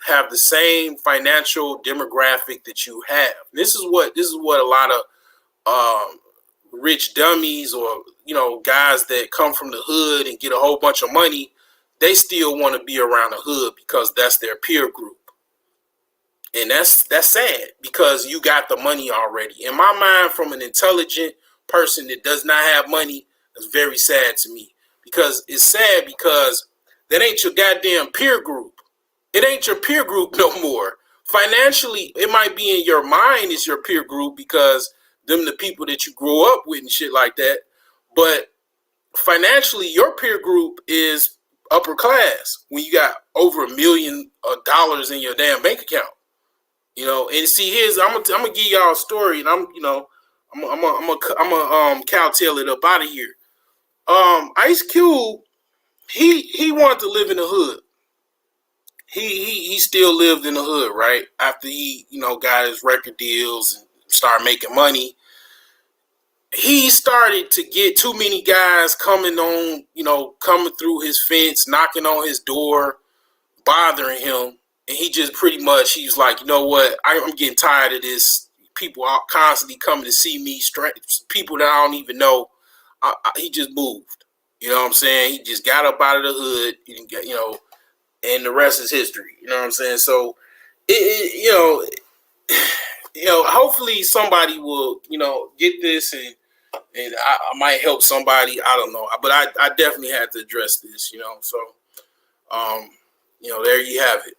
have the same financial demographic that you have. This is what a lot of rich dummies, or guys that come from the hood and get a whole bunch of money, they still want to be around the hood because that's their peer group. And that's sad, because you got the money already. In my mind, from an intelligent person that does not have money, it's very sad to me. Because it's sad, because that ain't your goddamn peer group. It ain't your peer group no more. Financially, it might be in your mind is your peer group, because them the people that you grew up with and shit like that. But financially, your peer group is upper class when you got over $1 million in your damn bank account. And see, I'm gonna give y'all a story, and I'm gonna cowtail it up out of here. Ice Cube, he wanted to live in the hood. he still lived in the hood, right? After he, got his record deals and started making money, he started to get too many guys coming through his fence, knocking on his door, bothering him. And he just pretty much, he's like, you know what? I'm getting tired of this. People are constantly coming to see me, people that I don't even know. He just moved. You know what I'm saying? He just got up out of the hood, and the rest is history. You know what I'm saying? So, hopefully somebody will, get this and I might help somebody. I don't know, but I definitely had to address this. So, there you have it.